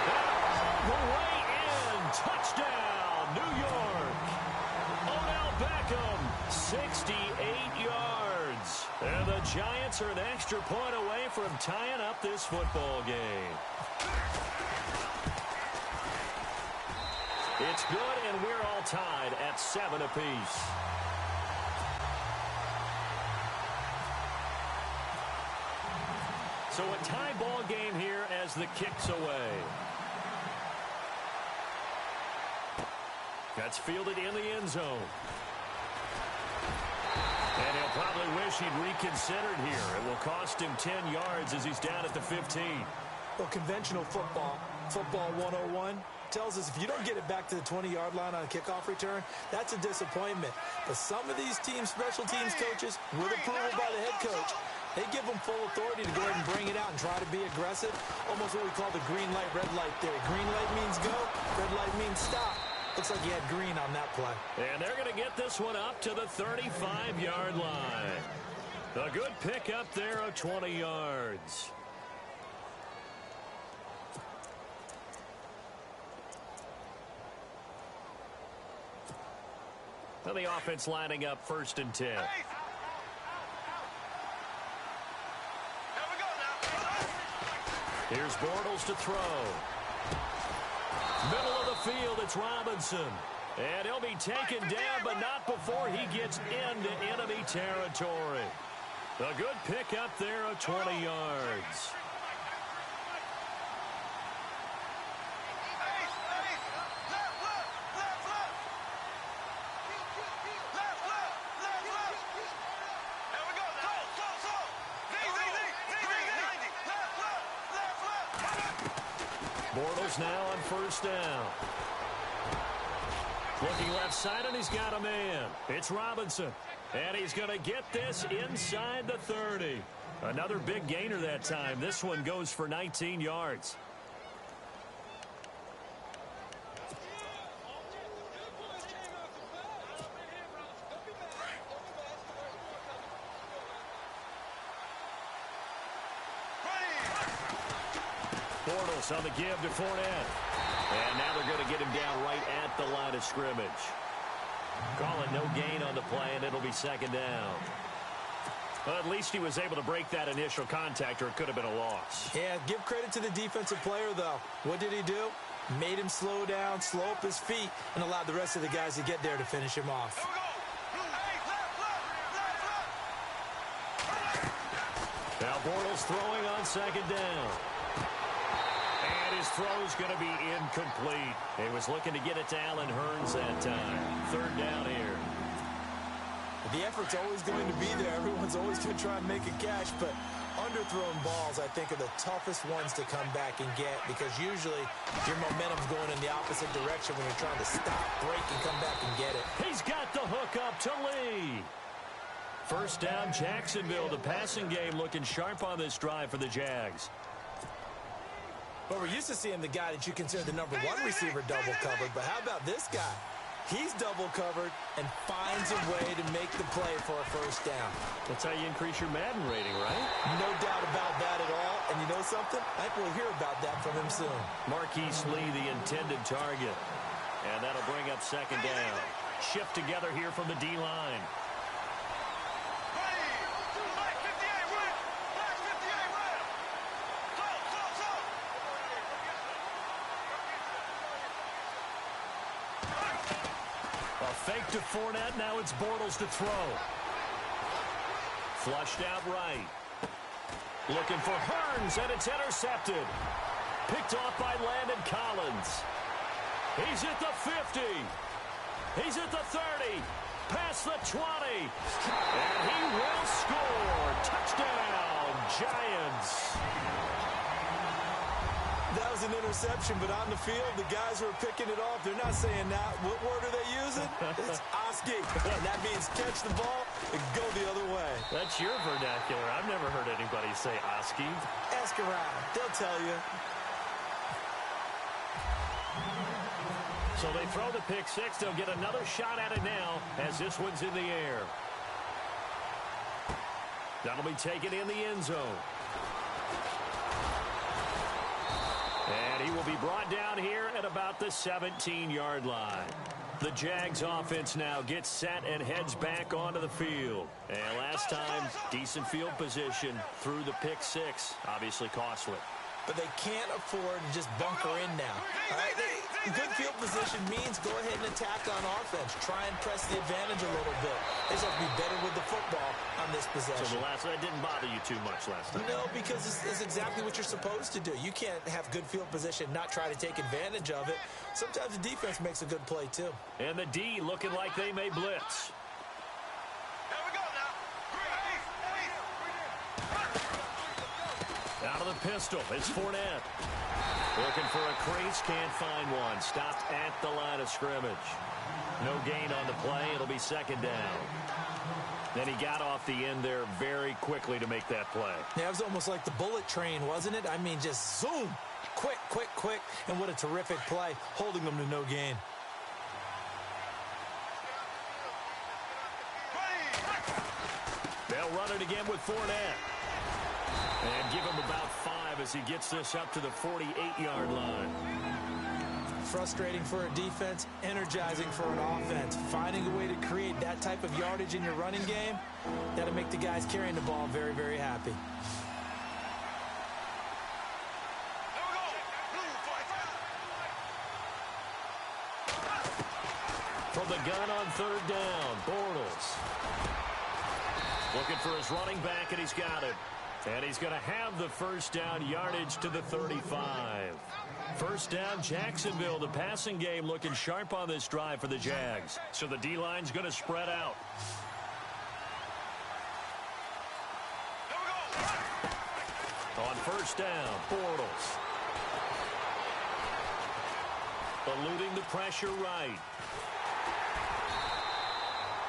All the way in. Touchdown, New York. Odell Beckham, 68 yards. And the Giants are an extra point away from tying up this football game. It's good, and we're all tied at 7 apiece. So a tie ball game here as the kick's away. That's fielded in the end zone. And he'll probably wish he'd reconsidered here. It will cost him 10 yards as he's down at the 15. Well, conventional football 101, tells us if you don't get it back to the 20-yard line on a kickoff return, that's a disappointment. But some of these teams, special teams coaches, with approval by the head coach, they give them full authority to go ahead and bring it out and try to be aggressive. Almost what we call the green light, red light theory. Green light means go, red light means stop. Looks like he had green on that play. And they're going to get this one up to the 35-yard line. A good pick up there of 20 yards. Now the offense lining up 1st and 10. Here's Bortles to throw. Middle of the field, it's Robinson. And he'll be taken down, but not before he gets into enemy territory. A good pick up there of 20 yards. Bortles now on 1st down. Looking left side, and he's got a man. It's Robinson. And he's going to get this inside the 30. Another big gainer that time. This one goes for 19 yards. Bortles on the give to Fournette. And now they're going to get him down right at the line of scrimmage. Calling no gain on the play, and it'll be 2nd down. Well, at least he was able to break that initial contact, or it could have been a loss. Yeah, give credit to the defensive player, though. What did he do? Made him slow down, slow up his feet, and allowed the rest of the guys to get there to finish him off. Now Bortles throwing on 2nd down. And his throw's going to be incomplete. He was looking to get it to Allen Hurns that time. 3rd down here. The effort's always going to be there. Everyone's always going to try and make a catch, but underthrown balls, I think, are the toughest ones to come back and get, because usually your momentum's going in the opposite direction when you're trying to stop, break, and come back and get it. He's got the hook up to Lee. 1st down, Jacksonville. The passing game looking sharp on this drive for the Jags. Well, we're used to seeing the guy that you consider the #1 receiver double covered, but how about this guy? He's double covered and finds a way to make the play for a 1st down. That's how you increase your Madden rating, right? No doubt about that at all. And you know something? I think we'll hear about that from him soon. Marquise Lee, the intended target. And that'll bring up 2nd down. Shift together here from the D-line. Fake to Fournette. Now it's Bortles to throw. Flushed out right. Looking for Hurns, and it's intercepted. Picked off by Landon Collins. He's at the 50. He's at the 30, past the 20, and he will score. Touchdown, Giants. That was an interception, but on the field, the guys who are picking it off, they're not saying that. What word are they using? It's Oski. And that means catch the ball and go the other way. That's your vernacular. I've never heard anybody say Oski. Ask around. They'll tell you. So they throw the pick six. They'll get another shot at it now as this one's in the air. That'll be taken in the end zone. And he will be brought down here at about the 17-yard line. The Jags offense now gets set and heads back onto the field. And last time, decent field position through the pick six. Obviously costly. But they can't afford to just bunker in now. All right? Good field position means go ahead and attack on offense. Try and press the advantage a little bit. They just have to be better with the football on this possession. So that didn't bother you too much last time? No, because it's exactly what you're supposed to do. You can't have good field position, not try to take advantage of it. Sometimes the defense makes a good play, too. And the D looking like they may blitz. Here we go now. Out of the pistol, it's Fournette. Looking for a crease, can't find one. Stopped at the line of scrimmage. No gain on the play, it'll be second down. Then he got off the end there very quickly to make that play. Yeah, it was almost like the bullet train, wasn't it? I mean, just zoom. Quick, quick, quick. And what a terrific play, holding them to no gain. They'll run it again with Fournette. And give him about 5 as he gets this up to the 48-yard line. Frustrating for a defense, energizing for an offense. Finding a way to create that type of yardage in your running game, that'll make the guys carrying the ball very, very happy. From the gun on third down, Bortles. Looking for his running back, and he's got it. And he's going to have the first down, yardage to the 35. First down, Jacksonville. The passing game looking sharp on this drive for the Jags. So the D-line's going to spread out. On first down, Bortles. Eluding the pressure right.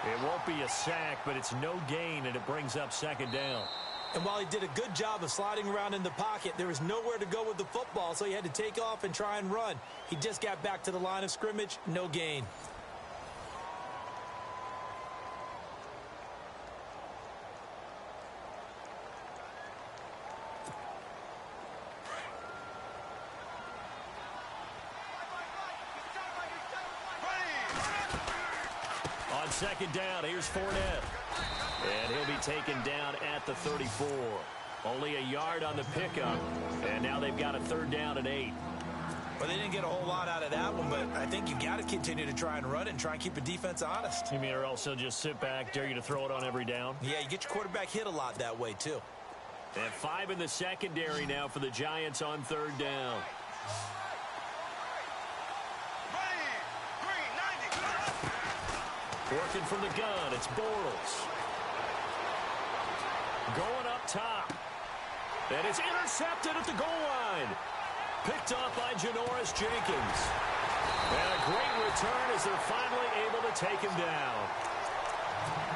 It won't be a sack, but it's no gain, and it brings up second down. And while he did a good job of sliding around in the pocket, there was nowhere to go with the football, so he had to take off and try and run. He just got back to the line of scrimmage, no gain. On second down, here's Fournette. And he'll be taken down at the 34. Only a yard on the pickup. And now they've got a third down and 8. Well, they didn't get a whole lot out of that one, but I think you've got to continue to try and run it and try and keep the defense honest. You mean or else they'll just sit back, dare you to throw it on every down? Yeah, you get your quarterback hit a lot that way, too. And 5 in the secondary now for the Giants on third down. Working from the gun, it's Bortles. Going up top. And it's intercepted at the goal line. Picked off by Janoris Jenkins. And a great return as they're finally able to take him down.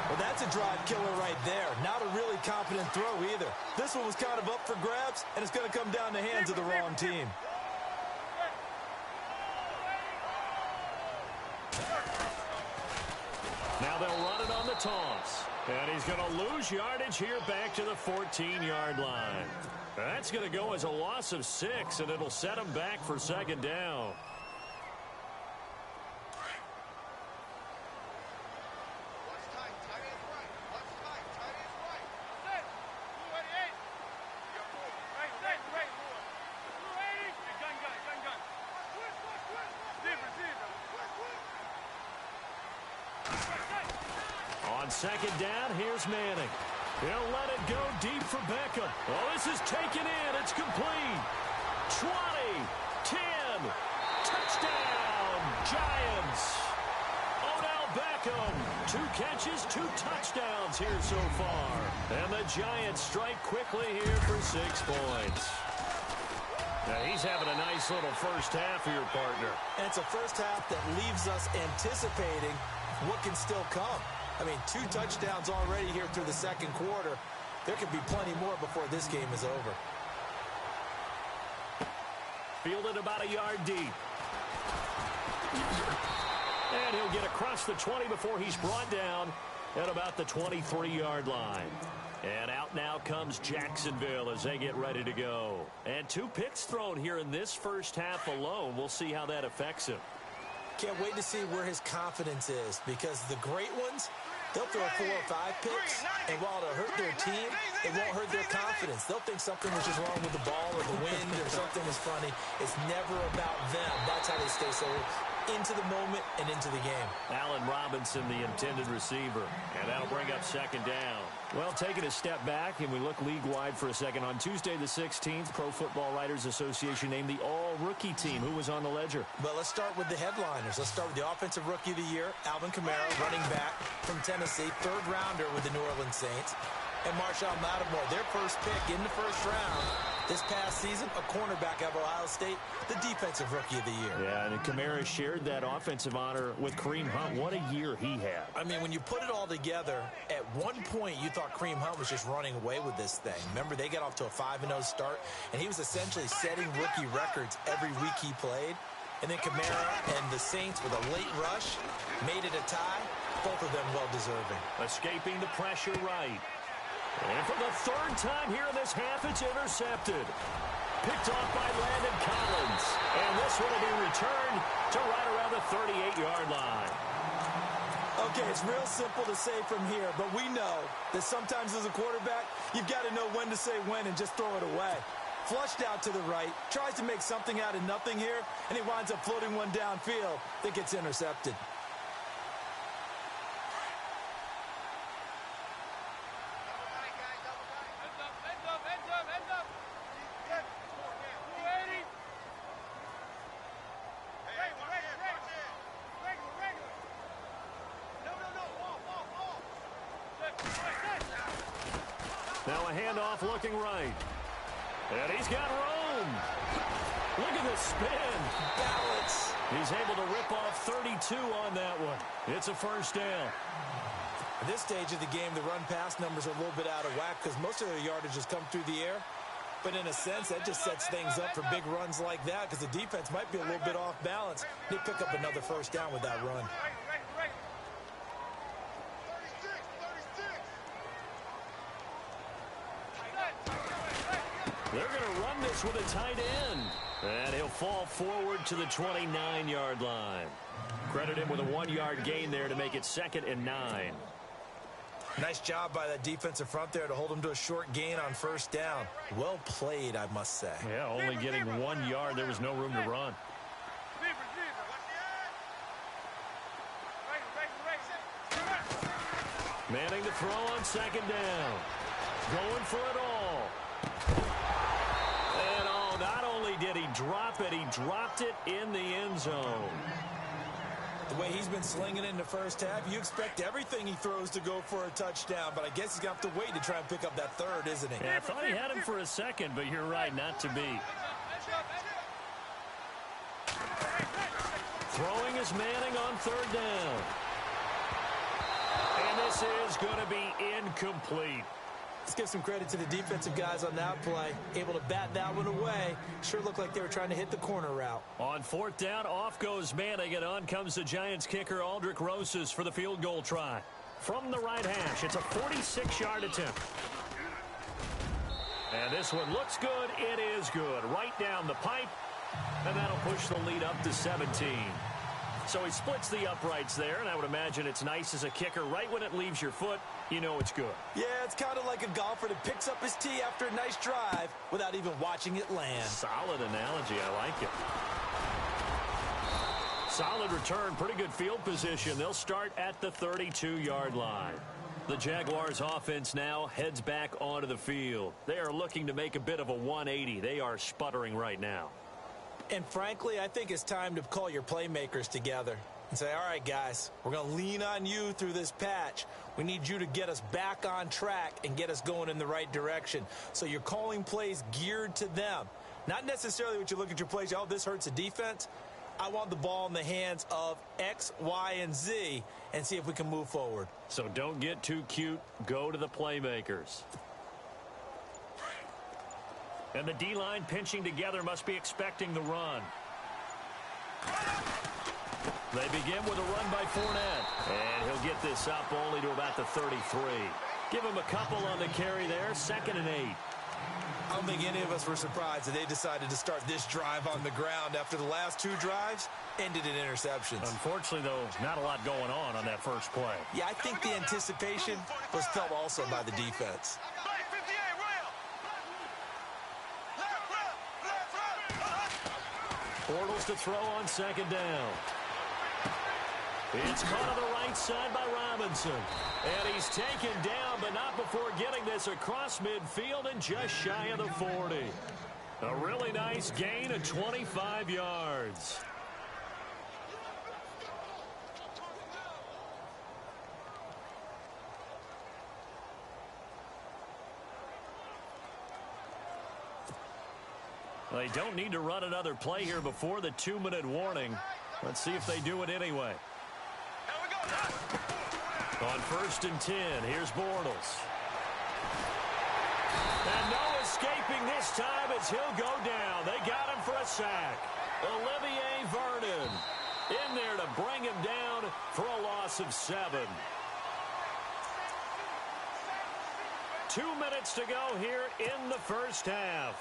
Well, that's a drive killer right there. Not a really confident throw either. This one was kind of up for grabs, and it's going to come down the hands of the wrong team. Now they'll run it on the toss. And he's going to lose yardage here back to the 14-yard line. That's going to go as a loss of 6, and it'll set him back for second down. On second down, here's Manning. He'll let it go deep for Beckham. Well, this is taken in. It's complete. 20, 10, touchdown, Giants. Odell Beckham. 2 catches, 2 touchdowns here so far. And the Giants strike quickly here for 6 points. Now he's having a nice little first half here, partner. And it's a first half that leaves us anticipating what can still come. I mean, 2 touchdowns already here through the second quarter. There could be plenty more before this game is over. Fielded about a yard deep. And he'll get across the 20 before he's brought down at about the 23-yard line. And out now comes Jacksonville as they get ready to go. And 2 picks thrown here in this first half alone. We'll see how that affects him. Can't wait to see where his confidence is, because the great ones, they'll throw 4 or 5 picks, and while it'll hurt their team, it won't hurt their confidence. They'll think something was just wrong with the ball or the wind or something was funny. It's never about them. That's how they stay so into the moment and into the game. Allen Robinson, the intended receiver. And that'll bring up second down. Well, taking a step back, and we look league-wide for a second. On Tuesday the 16th, Pro Football Writers Association named the all-rookie team. Who was on the ledger? Well, let's start with the headliners. Let's start with the Offensive Rookie of the Year, Alvin Kamara, running back from Tennessee, 3rd rounder with the New Orleans Saints. And Marshon Lattimore, their first pick in the first round. This past season, a cornerback out of Ohio State, the Defensive Rookie of the Year. Yeah, and Kamara shared that offensive honor with Kareem Hunt. What a year he had. I mean, when you put it all together, at one point you thought Kareem Hunt was just running away with this thing. Remember, they got off to a 5-0 start, and he was essentially setting rookie records every week he played. And then Kamara and the Saints with a late rush made it a tie. Both of them well-deserving. Escaping the pressure right. And for the 3rd time here in this half, it's intercepted. Picked off by Landon Collins. And this one will be returned to right around the 38-yard line. Okay, it's real simple to say from here, but we know that sometimes as a quarterback, you've got to know when to say when and just throw it away. Flushed out to the right, tries to make something out of nothing here, and he winds up floating one downfield that gets intercepted. Now a handoff looking right. And he's got room. Look at the spin. Balance. He's able to rip off 32 on that one. It's a first down. At this stage of the game, the run-pass numbers are a little bit out of whack because most of their yardage has come through the air. But in a sense, that just sets things up for big runs like that because the defense might be a little bit off balance. They pick up another first down with that run. They're going to run this with a tight end. And he'll fall forward to the 29-yard line. Credit him with a 1-yard gain there to make it 2nd and 9. Nice job by that defensive front there to hold him to a short gain on first down. Well played, I must say. Yeah, only getting 1 yard. There was no room to run. Manning to throw on second down. Going for it all. And oh, not only did he drop it, he dropped it in the end zone. The way he's been slinging it in the first half, you expect everything he throws to go for a touchdown, but I guess he's going to have to wait to try and pick up that third, isn't he? Yeah, I thought he had him for a second, but you're right, not to be. Throwing is Manning on third down. And this is going to be incomplete. Let's give some credit to the defensive guys on that play. Able to bat that one away. Sure looked like they were trying to hit the corner route. On fourth down, off goes Manning, and on comes the Giants kicker, Aldrick Rosas, for the field goal try. From the right hash, it's a 46-yard attempt. And this one looks good. It is good. Right down the pipe, and that'll push the lead up to 17. So he splits the uprights there, and I would imagine it's nice as a kicker. Right when it leaves your foot, you know it's good. Yeah, it's kind of like a golfer that picks up his tee after a nice drive without even watching it land. Solid analogy. I like it. Solid return. Pretty good field position. They'll start at the 32-yard line. The Jaguars offense now heads back onto the field. They are looking to make a bit of a 180. They are sputtering right now. And frankly, I think it's time to call your playmakers together. and say, all right, guys, we're going to lean on you through this patch. We need you to get us back on track and get us going in the right direction. So you're calling plays geared to them. Not necessarily what you look at your plays, oh, this hurts the defense. I want the ball in the hands of X, Y, and Z and see if we can move forward. So don't get too cute. Go to the playmakers. And the D-line pinching together must be expecting the run. They begin with a run by Fournette. And he'll get this up only to about the 33. Give him a couple on the carry there. 2nd and 8. I don't think any of us were surprised that they decided to start this drive on the ground after the last 2 drives ended in interceptions. Unfortunately, though, not a lot going on that first play. Yeah, I think the anticipation was felt also by the defense. Bortles to throw on 2nd down. It's caught on the right side by Robinson. And he's taken down, but not before getting this across midfield and just shy of the 40. A really nice gain of 25 yards. They don't need to run another play here before the 2-minute warning. Let's see if they do it anyway. On 1st and 10, here's Bortles. And no escaping this time as he'll go down. They got him for a sack. Olivier Vernon in there to bring him down for a loss of 7. 2 minutes to go here in the first half.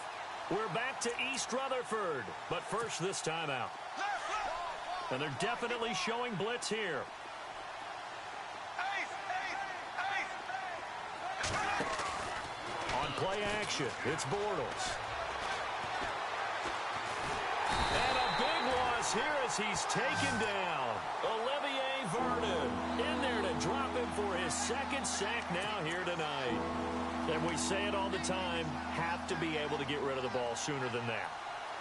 We're back to East Rutherford, but first this time out. And they're definitely showing blitz here. On play action, it's Bortles. And a big loss here as he's taken down. Olivier Vernon in there to drop him for his 2nd sack now here tonight. And we say it all the time, have to be able to get rid of the ball sooner than that.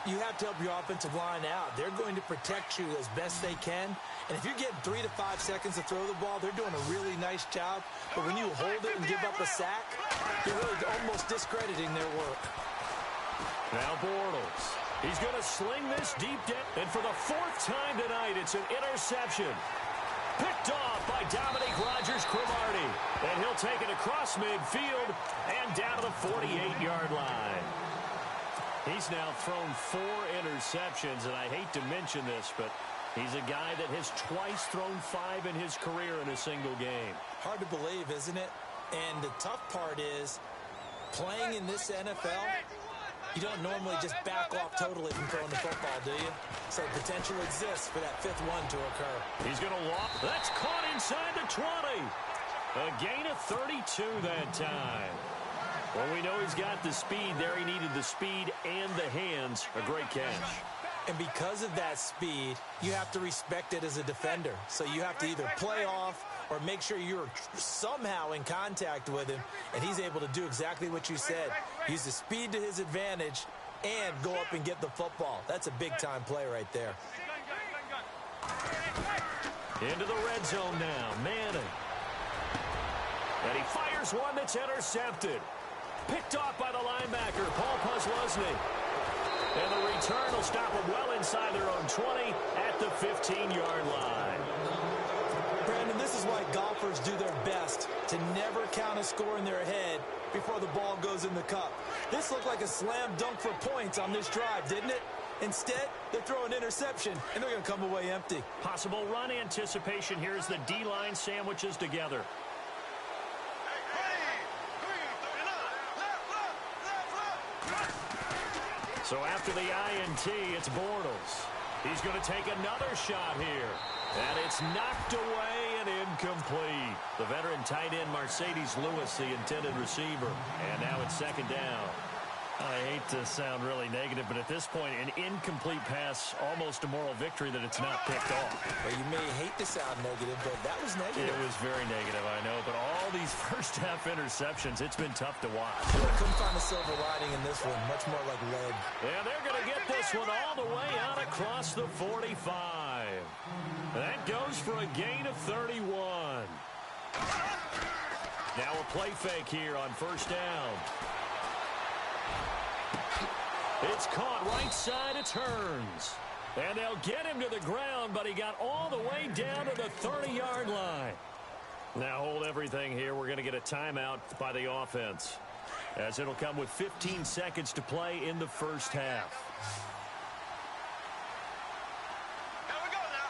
You have to help your offensive line out. They're going to protect you as best they can. And if you're getting 3 to 5 seconds to throw the ball, they're doing a really nice job. But when you hold it and give up a sack, you're really almost discrediting their work. Now Bortles. He's going to sling this deep down. And for the 4th time tonight, it's an interception. Picked off by Dominique Rodgers-Cromartie. And he'll take it across midfield and down to the 48-yard line. He's now thrown 4 interceptions, and I hate to mention this, but he's a guy that has twice thrown 5 in his career in a single game. Hard to believe, isn't it? And the tough part is, playing in this NFL, you don't normally just back off totally from throwing the football, do you? So potential exists for that 5th one to occur. He's going to walk. That's caught inside the 20. A gain of 32 that time. Well, we know he's got the speed there. He needed the speed and the hands. A great catch. And because of that speed, you have to respect it as a defender. So you have to either play off or make sure you're somehow in contact with him, and he's able to do exactly what you said. Use the speed to his advantage and go up and get the football. That's a big-time play right there. Into the red zone now. Manning. And he fires one that's intercepted. Picked off by the linebacker, Paul Posluszny. And the return will stop them well inside their own 20 at the 15-yard line. Brandon, this is why golfers do their best to never count a score in their head before the ball goes in the cup. This looked like a slam dunk for points on this drive, didn't it? Instead, they throw an interception, and they're going to come away empty. Possible run anticipation here as the D-line sandwiches together. So after the INT, it's Bortles. He's going to take another shot here. And it's knocked away and incomplete. The veteran tight end, Mercedes Lewis, the intended receiver. And now it's 2nd down. I hate to sound really negative, but at this point, an incomplete pass, almost a moral victory that it's not picked off. Well, you may hate to sound negative, but that was negative. It was very negative, I know. But all these first-half interceptions, it's been tough to watch. Well, I couldn't find a silver lining in this one. Much more like lead. And they're going to get this one all the way out across the 45. That goes for a gain of 31. Now a play fake here on first down. It's caught right side. It's Hearns. And they'll get him to the ground, but he got all the way down to the 30-yard line. Now hold everything here. We're going to get a timeout by the offense, as it'll come with 15 seconds to play in the first half. Here we go now.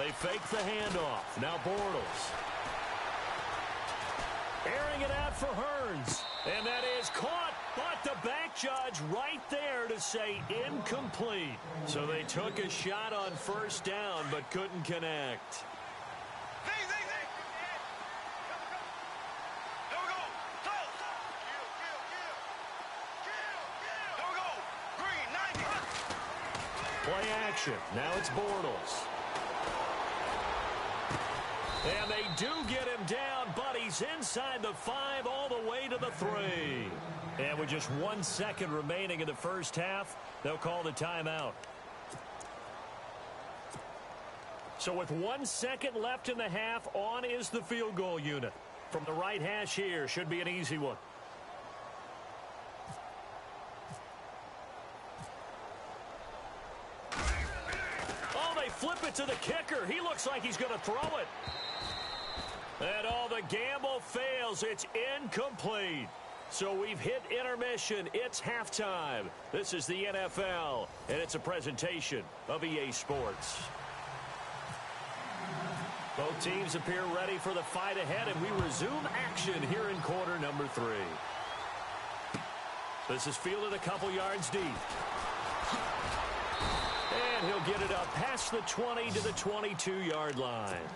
They fake the handoff. Now Bortles. Airing it out for Hearns. And that is caught, but the back judge right there to say incomplete. So they took a shot on first down, but couldn't connect. Here we go. Close. Here we go. Green, 90. Play action. Now it's Bortles. And they do get him down, but he's inside the 5 all the way to the 3. And with just 1 second remaining in the first half, they'll call the timeout. So with 1 second left in the half, on is the field goal unit. From the right hash here, should be an easy one. Oh, they flip it to the kicker. He looks like he's going to throw it. And all the gamble fails. It's incomplete. So we've hit intermission. It's halftime. This is the NFL, and it's a presentation of EA Sports. Both teams appear ready for the fight ahead, and we resume action here in quarter number 3. This is fielded a couple yards deep. And he'll get it up past the 20 to the 22-yard line.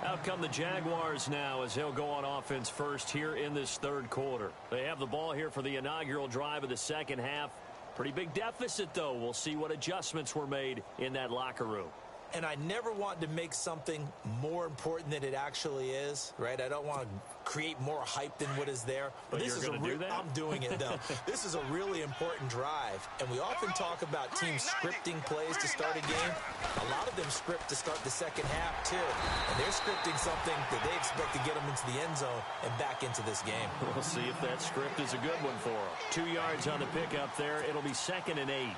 Out come the Jaguars now as they'll go on offense first here in this third quarter. They have the ball here for the inaugural drive of the second half. Pretty big deficit, though. We'll see what adjustments were made in that locker room. And I never want to make something more important than it actually is, right? I don't want to create more hype than what is there. But this you're is going to do that? I'm doing it, though. This is a really important drive. And we often talk about teams scripting plays to start a game. A lot of them script to start the second half, too. And they're scripting something that they expect to get them into the end zone and back into this game. We'll see if that script is a good one for them. 2 yards on the pickup there. It'll be 2nd and 8.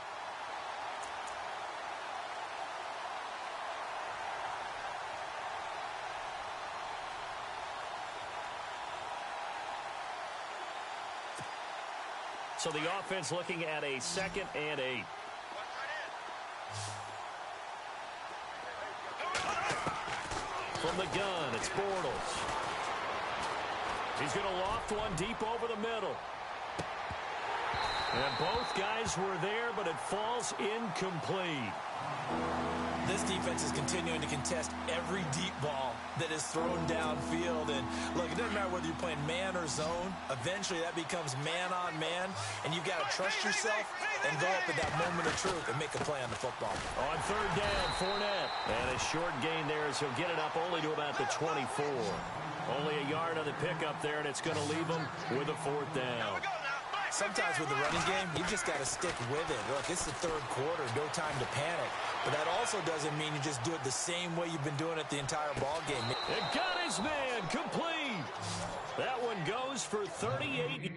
So the offense looking at a 2nd and 8. From the gun, it's Bortles. He's going to loft one deep over the middle. And both guys were there, but it falls incomplete. This defense is continuing to contest every deep ball that is thrown downfield. And look, it doesn't matter whether you're playing man or zone. Eventually that becomes man on man. And you've got to trust yourself and go up at that moment of truth and make a play on the football. On third down, Fournette. And a short gain there as he'll get it up only to about the 24. Only a yard on the pickup there, and it's going to leave him with a 4th down. Sometimes with the running game, you just got to stick with it. Look, it's the third quarter, no time to panic. But that also doesn't mean you just do it the same way you've been doing it the entire ball game. It got his man complete. That one goes for 38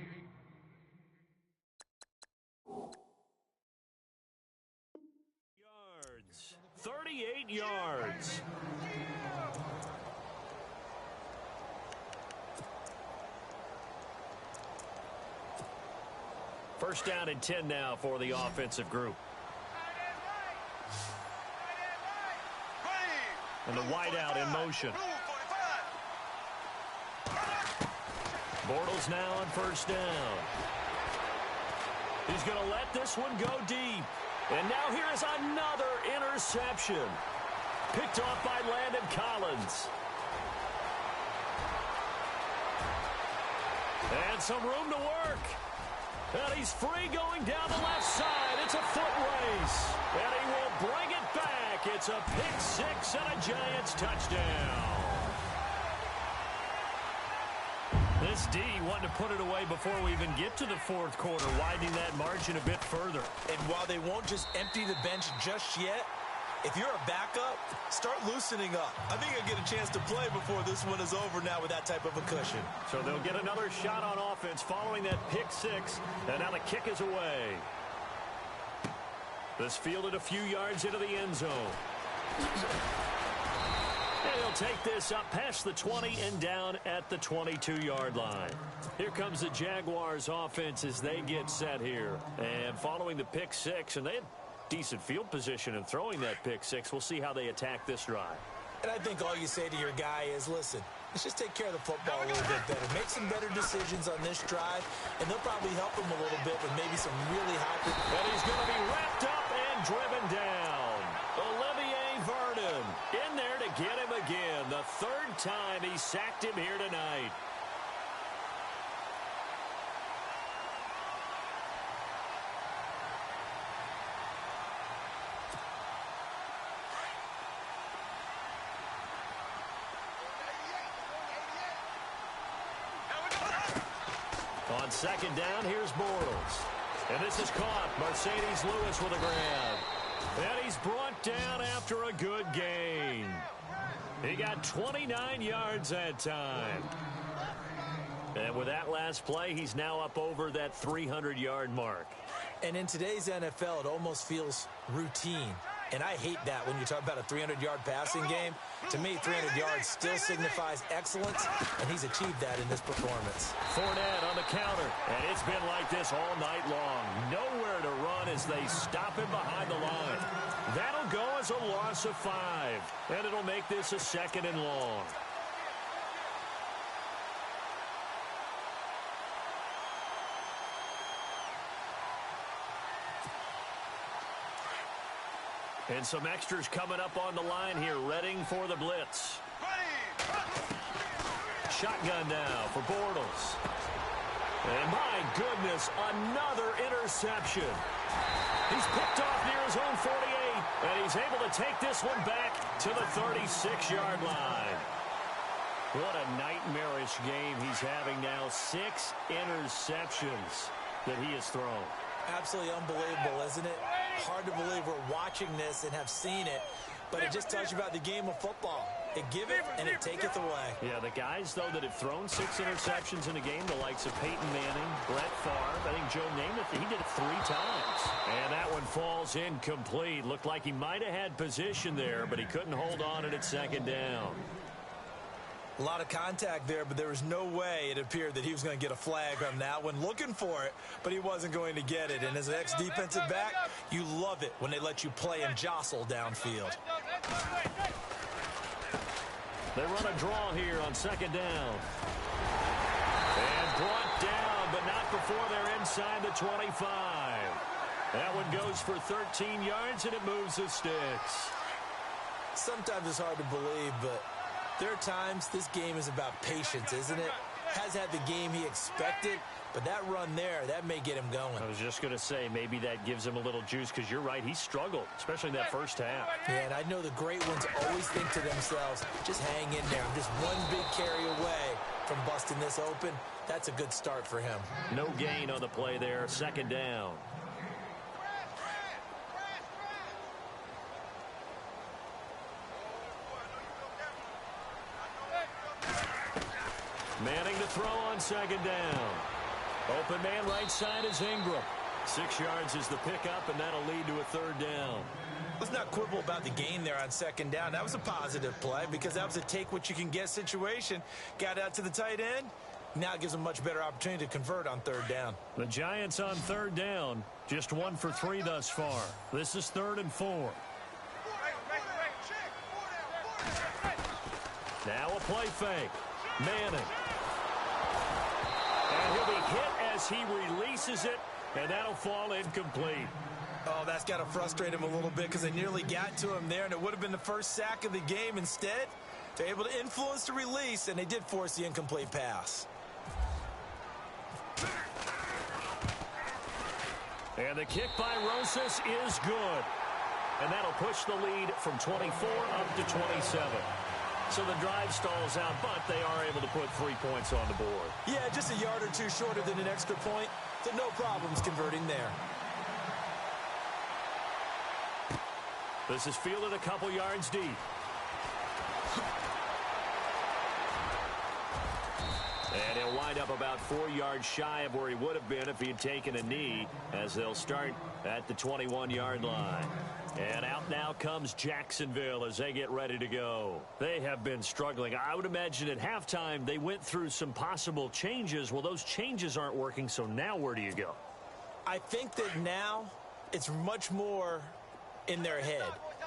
yards. 38 yards. First down and 10 now for the offensive group. And the wideout in motion. Bortles now on first down. He's going to let this one go deep. And now here is another interception. Picked off by Landon Collins. And some room to work. And he's free going down the left side. It's a foot race. And he will bring it back. It's a pick-6 and a Giants touchdown. This D wanting to put it away before we even get to the fourth quarter, widening that margin a bit further. And while they won't just empty the bench just yet, if you're a backup, start loosening up. I think you'll get a chance to play before this one is over now with that type of a cushion. So they'll get another shot on offense following that pick six, and now the kick is away. This fielded a few yards into the end zone. And he'll take this up past the 20 and down at the 22-yard line. Here comes the Jaguars offense as they get set here. And following the pick six, and they had decent field position in throwing that pick six. We'll see how they attack this drive. And I think all you say to your guy is, listen, let's just take care of the football a little bit better. Make some better decisions on this drive, and they'll probably help him a little bit with maybe some really high... And he's going to be wrapped up and driven down. Olivier Vernon in there to get him again. The third time he sacked him here tonight. On second down, here's Bortles. And this is caught. Mercedes Lewis with a grab. And he's brought down after a good gain. He got 29 yards that time. And with that last play, he's now up over that 300-yard mark. And in today's NFL, it almost feels routine. And I hate that when you talk about a 300-yard passing game. To me, 300 yards still signifies excellence, and he's achieved that in this performance. Fournette on the counter, and it's been like this all night long. Nowhere to run as they stop him behind the line. That'll go as a loss of 5, and it'll make this a second and long. And some extras coming up on the line here, readying for the blitz. Shotgun now for Bortles. And my goodness, another interception. He's picked off near his own 48, and he's able to take this one back to the 36-yard line. What a nightmarish game he's having now. 6 interceptions that he has thrown. Absolutely unbelievable, isn't it? Hard to believe we're watching this and have seen it, but it just tells you about the game of football. It giveth and it taketh away. Yeah, the guys, though, that have thrown 6 interceptions in a game, the likes of Peyton Manning, Brett Favre, I think Joe Namath, he did it 3 times. And that one falls incomplete. Looked like he might have had position there, but he couldn't hold on at second down. A lot of contact there, but there was no way it appeared that he was going to get a flag on that one. Looking for it, but he wasn't going to get it. And as an ex-defensive back, you love it when they let you play and jostle downfield. They run a draw here on second down. And brought down, but not before they're inside the 25. That one goes for 13 yards, and it moves the sticks. Sometimes it's hard to believe, but there are times this game is about patience, isn't it? Has had the game he expected, but that run there, that may get him going. I was just going to say, maybe that gives him a little juice, because you're right, he struggled, especially in that first half. Yeah, and I know the great ones always think to themselves, just hang in there. I'm just one big carry away from busting this open. That's a good start for him. No gain on the play there, second down. Manning to throw on second down. Open man right side is Ingram. 6 yards is the pickup, and that'll lead to a third down. Let's not quibble about the gain there on second down. That was a positive play because that was a take-what-you-can-get situation. Got out to the tight end. Now it gives them a much better opportunity to convert on third down. The Giants on third down, just 1 for 3 thus far. This is 3rd and 4. Now a play fake. Manning. And he'll be hit as he releases it, and that'll fall incomplete. Oh, that's got to frustrate him a little bit because they nearly got to him there, and it would have been the first sack of the game. Instead, they're able to influence the release, and they did force the incomplete pass. And the kick by Rosas is good. And that'll push the lead from 24 up to 27. So the drive stalls out, but they are able to put 3 points on the board. Yeah, just a yard or two shorter than an extra point, so no problems converting there. This is fielded a couple yards deep. And he'll wind up about 4 yards shy of where he would have been if he had taken a knee, as they'll start at the 21-yard line. And out now comes Jacksonville as they get ready to go. They have been struggling. I would imagine at halftime they went through some possible changes. Well, those changes aren't working, so now where do you go? I think that now it's much more in their head.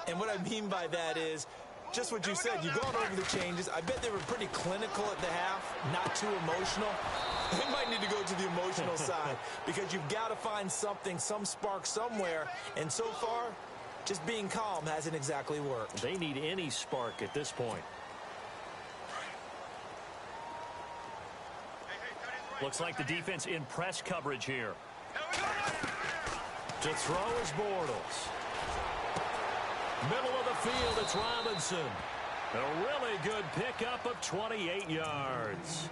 And what I mean by that is just what you said. You've gone over the changes. I bet they were pretty clinical at the half, not too emotional. They might need to go to the emotional side because you've got to find something, some spark somewhere. And so far, just being calm hasn't exactly worked. They need any spark at this point. Looks like the defense in press coverage here. To throw is Bortles. Middle of the field, it's Robinson. A really good pickup of 28 yards.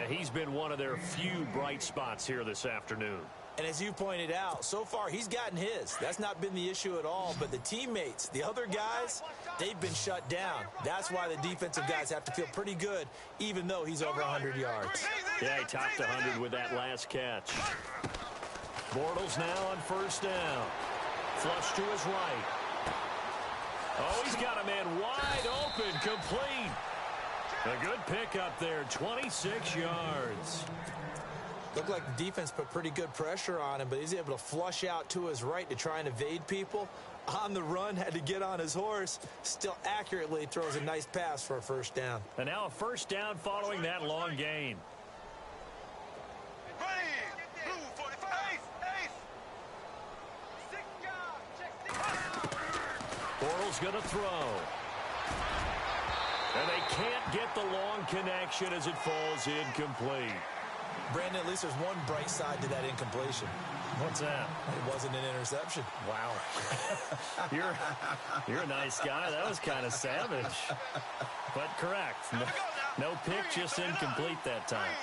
He's been one of their few bright spots here this afternoon. And as you pointed out, so far he's gotten his. That's not been the issue at all. But the teammates, the other guys, they've been shut down. That's why the defensive guys have to feel pretty good, even though he's over 100 yards. Yeah, he topped 100 with that last catch. Bortles now on first down. Flush to his right. Oh, he's got a man wide open, complete. A good pickup there, 26 yards. Looked like the defense put pretty good pressure on him, but he's able to flush out to his right to try and evade people. On the run, had to get on his horse. Still accurately throws a nice pass for a first down. And now a first down following that long gain. Bortles going to throw. And they can't get the long connection as it falls incomplete. Brandon, at least there's one bright side to that incompletion. What's that? It wasn't an interception. Wow. You're a nice guy. That was kind of savage. But correct. No pick, just incomplete that time.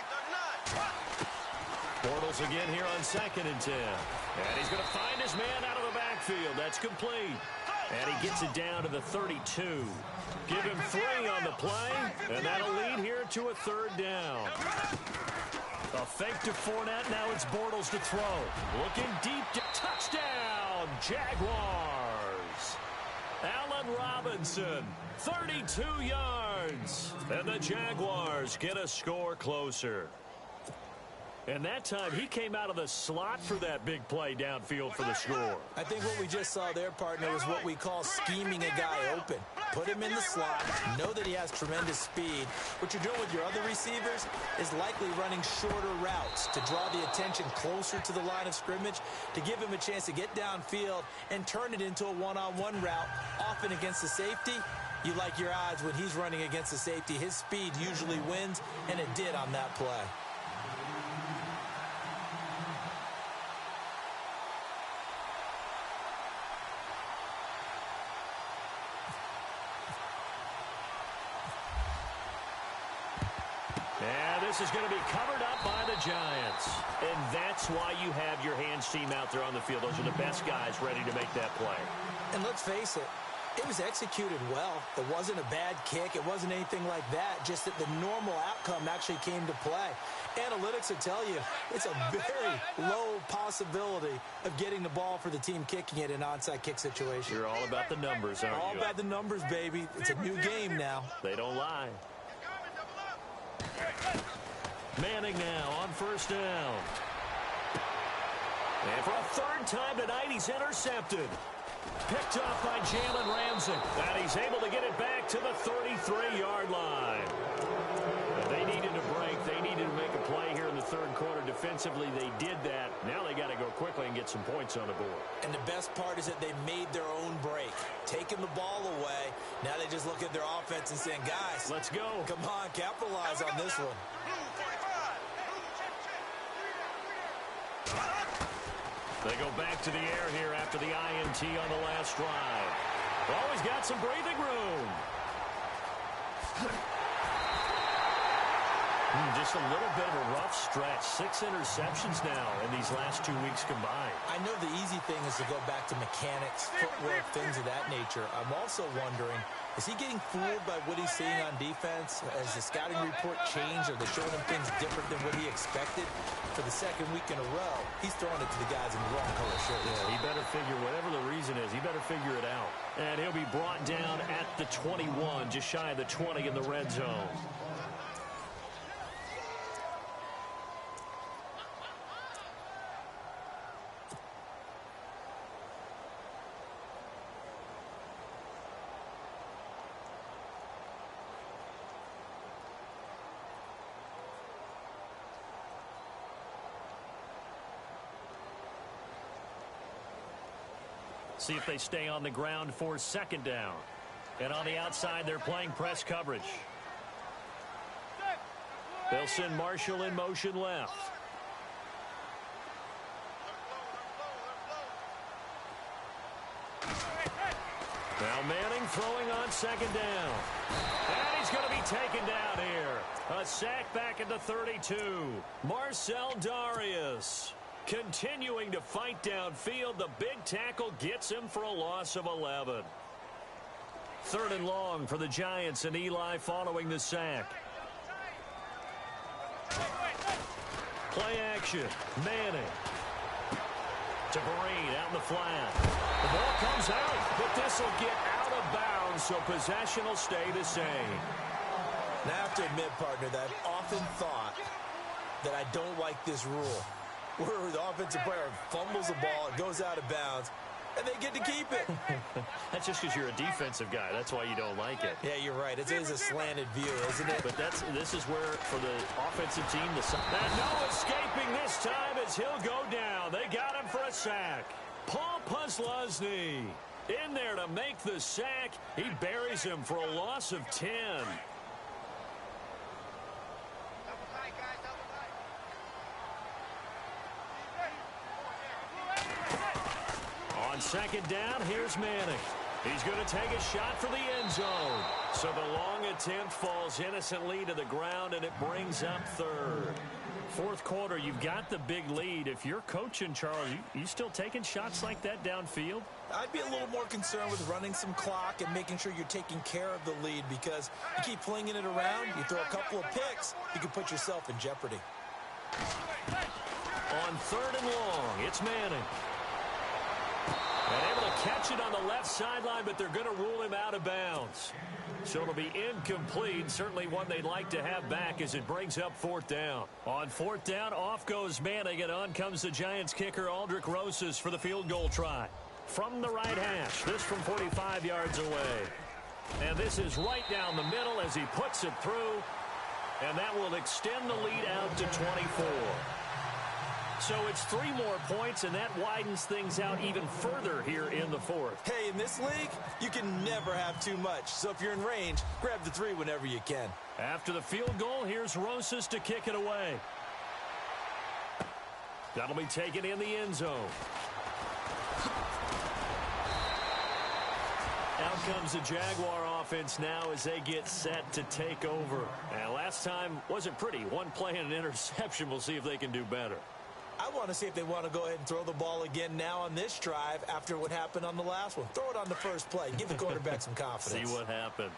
Bortles again here on 2nd and 10. And he's going to find his man out of the backfield. That's complete. And he gets it down to the 32. Give him 3 on the play, and that'll lead here to a 3rd down. A fake to Fournette. Now it's Bortles to throw. Looking deep. Touchdown, Jaguars. Allen Robinson, 32 yards. And the Jaguars get a score closer. And that time, he came out of the slot for that big play downfield for the score. I think what we just saw there, partner, was what we call scheming a guy open. Put him in the slot, know that he has tremendous speed. What you're doing with your other receivers is likely running shorter routes to draw the attention closer to the line of scrimmage, to give him a chance to get downfield and turn it into a one-on-one route, often against the safety. You like your odds when he's running against the safety. His speed usually wins, and it did on that play. This is going to be covered up by the Giants. And that's why you have your hands team out there on the field. Those are the best guys ready to make that play. And let's face it, it was executed well. It wasn't a bad kick. It wasn't anything like that. Just that the normal outcome actually came to play. Analytics will tell you it's a very low possibility of getting the ball for the team kicking it in an onside kick situation. You're all about the numbers, aren't you? All about the numbers, baby. It's a new game now. They don't lie. Manning now on first down. And for a 3rd time tonight, he's intercepted. Picked off by Jalen Ramsey. And he's able to get it back to the 33-yard line. They needed to break. They needed to make a play here in the 3rd quarter. Defensively, they did that. Now they got to go quickly and get some points on the board. And the best part is that they made their own break. Taking the ball away. Now they just look at their offense and saying, guys, let's go. Come on, capitalize on this one. They go back to the air here after the INT on the last drive. Always got some breathing room. Just a little bit of a rough stretch. 6 interceptions now in these last 2 weeks combined. I know the easy thing is to go back to mechanics, footwork, things of that nature. I'm also wondering, is he getting fooled by what he's seeing on defense? Has the scouting report changed? Are they showing him things different than what he expected? For the second week in a row, he's throwing it to the guys in the wrong color shirts. Yeah, he better figure, whatever the reason is, he better figure it out. And he'll be brought down at the 21, just shy of the 20 in the red zone. See if they stay on the ground for second down. And on the outside, they're playing press coverage. They'll send Marshall in motion left. Now Manning throwing on second down. And he's going to be taken down here. A sack back at the 32. Marcell Dareus. Continuing to fight downfield, the big tackle gets him for a loss of 11. 3rd and long for the Giants, and Eli following the sack. Play action. Manning. To Vereen out in the flat. The ball comes out, but this will get out of bounds, so possession will stay the same. Now, I have to admit, partner, that I've often thought that I don't like this rule, where the offensive player fumbles the ball, it goes out of bounds, and they get to keep it. That's just because you're a defensive guy. That's why you don't like it. Yeah, you're right. It is a slanted view, isn't it? But this is where, for the offensive team, and no escaping this time as he'll go down. They got him for a sack. Paul Posluszny in there to make the sack. He buries him for a loss of 10. On second down, here's Manning. He's going to take a shot for the end zone. So the long attempt falls innocently to the ground, and it brings up 3rd. 4th quarter, you've got the big lead. If you're coaching, Charles, you still taking shots like that downfield? I'd be a little more concerned with running some clock and making sure you're taking care of the lead, because you keep flinging it around, you throw a couple of picks, you can put yourself in jeopardy. On 3rd and long, it's Manning. And able to catch it on the left sideline, but they're going to rule him out of bounds. So it'll be incomplete. Certainly one they'd like to have back as it brings up 4th down. On 4th down, off goes Manning, and on comes the Giants kicker, Aldrick Rosas, for the field goal try. From the right hash, this from 45 yards away. And this is right down the middle as he puts it through. And that will extend the lead out to 24. So it's 3 more points, and that widens things out even further here in the 4th. Hey, in this league, you can never have too much. So if you're in range, grab the 3 whenever you can. After the field goal, here's Rosas to kick it away. That'll be taken in the end zone. Out comes the Jaguar offense now as they get set to take over. And last time wasn't pretty. One play and an interception. We'll see if they can do better. I want to see if they want to go ahead and throw the ball again now on this drive after what happened on the last one. Throw it on the first play. Give the quarterback some confidence. See what happens.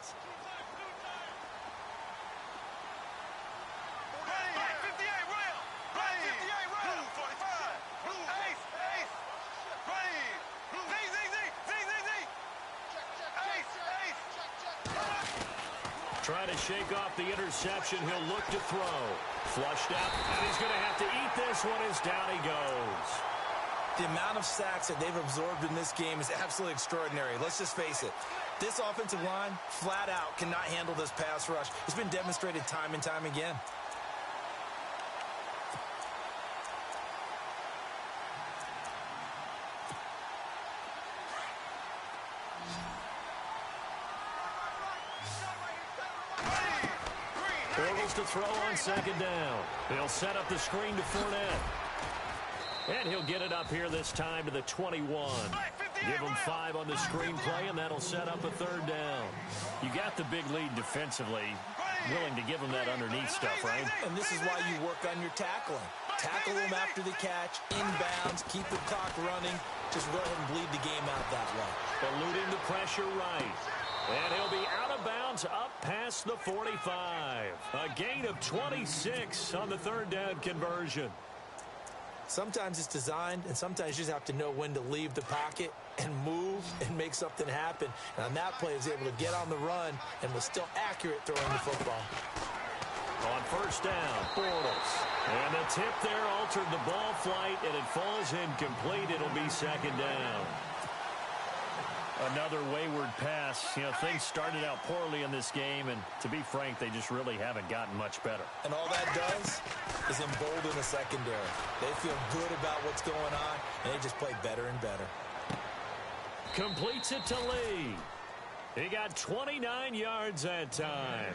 Trying to shake off the interception. He'll look to throw. Flushed out, and he's going to have to eat this one as down he goes. The amount of sacks that they've absorbed in this game is absolutely extraordinary. Let's just face it. This offensive line, flat out, cannot handle this pass rush. It's been demonstrated time and time again. To throw on second down. He'll set up the screen to Fournette. And he'll get it up here this time to the 21. Give him 5 on the screen play, and that'll set up a 3rd down. You got the big lead defensively. willing to give them that underneath stuff, right? And this is why you work on your tackling. Tackle them after the catch, inbounds, keep the clock running. Just go ahead and bleed the game out that way. Eluding the pressure right. And he'll be out of bounds up past the 45. A gain of 26 on the third down conversion. Sometimes it's designed, and sometimes you just have to know when to leave the pocket and move and make something happen. And on that play, he was able to get on the run and was still accurate throwing the football. On first down, Bortles. And the tip there altered the ball flight, and it falls incomplete. It'll be second down. Another wayward pass. You know, things started out poorly in this game, and to be frank, they just really haven't gotten much better. And all that does is embolden the secondary. They feel good about what's going on, and they just play better and better. Completes it to Lee. He got 29 yards that time.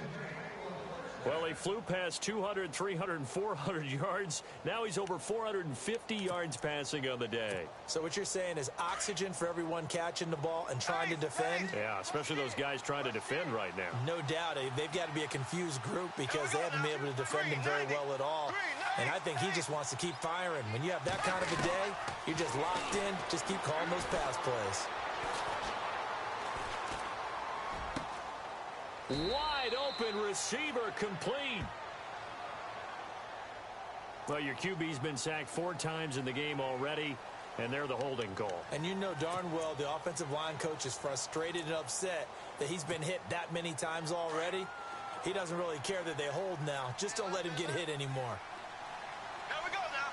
Well, he flew past 200, 300, 400 yards. Now he's over 450 yards passing on the day. So what you're saying is oxygen for everyone catching the ball and trying to defend? Yeah, especially those guys trying to defend right now. No doubt. They've got to be a confused group because they haven't been able to defend him very well at all. And I think he just wants to keep firing. When you have that kind of a day, you're just locked in. Just keep calling those pass plays. Wide open receiver complete. Well, your QB's been sacked 4 times in the game already, and they're the holding call. And you know darn well the offensive line coach is frustrated and upset that he's been hit that many times already. He doesn't really care that they hold now. Just don't let him get hit anymore. Here we go now.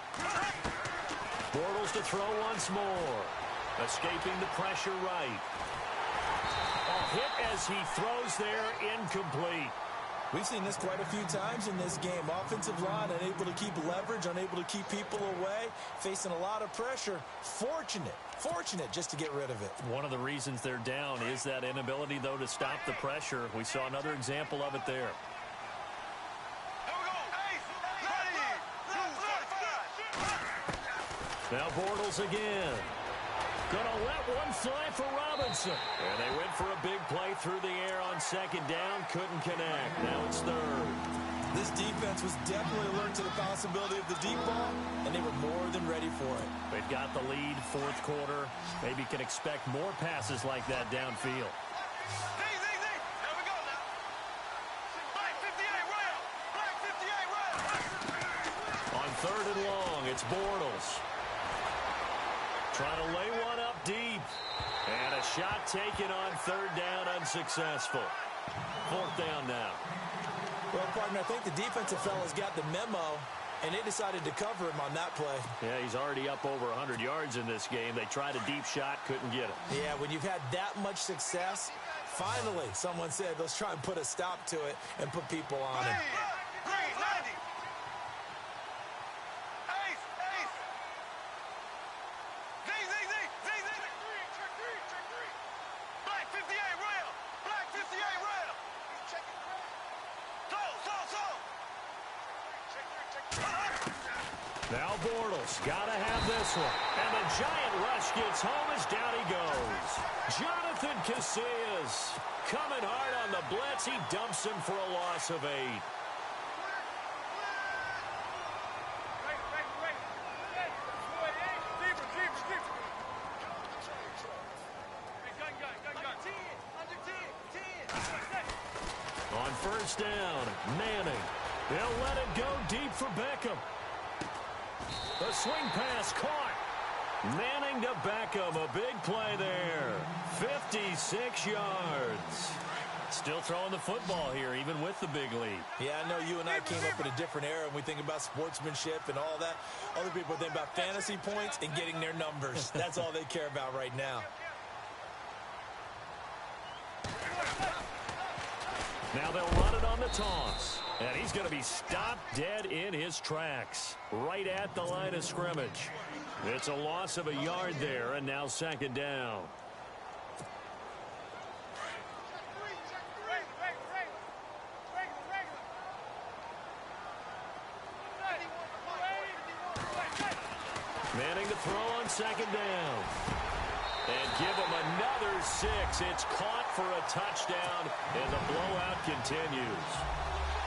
Bortles to throw once more. Escaping the pressure right. Hit as he throws there, incomplete. We've seen this quite a few times in this game. Offensive line unable to keep leverage, unable to keep people away, facing a lot of pressure. Fortunate just to get rid of it. One of the reasons they're down is that inability, though, to stop the pressure. We saw another example of it there. Now Bortles again. Gonna let one fly for Robinson. And they went for a big play through the air on second down. Couldn't connect. Now it's third. This defense was definitely alert to the possibility of the deep ball, and they were more than ready for it. They've got the lead, fourth quarter. Maybe can expect more passes like that downfield. On third and long, it's Bortles. Trying to lay one up deep. And a shot taken on third down, unsuccessful. Fourth down now. Well, partner, I think the defensive fellas got the memo, and they decided to cover him on that play. Yeah, he's already up over 100 yards in this game. They tried a deep shot, couldn't get it. Yeah, when you've had that much success, finally someone said, let's try and put a stop to it and put people on him. Now Bortles, gotta have this one. And the giant rush gets home as down he goes. Jonathan Casillas coming hard on the blitz. He dumps him for a loss of 8. On first down, Manning. They'll let it go deep for Beckham. The swing pass caught. Manning to Beckham. A big play there. 56 yards. Still throwing the football here, even with the big lead. Yeah, I know you and I came up in a different era, and we think about sportsmanship and all that. Other people think about fantasy points and getting their numbers. That's all they care about right now. Now they'll run it on the toss. And he's going to be stopped dead in his tracks. Right at the line of scrimmage. It's a loss of a yard there, and now second down. Manning to throw on second down. And give him another 6. It's caught for a touchdown, and the blowout continues.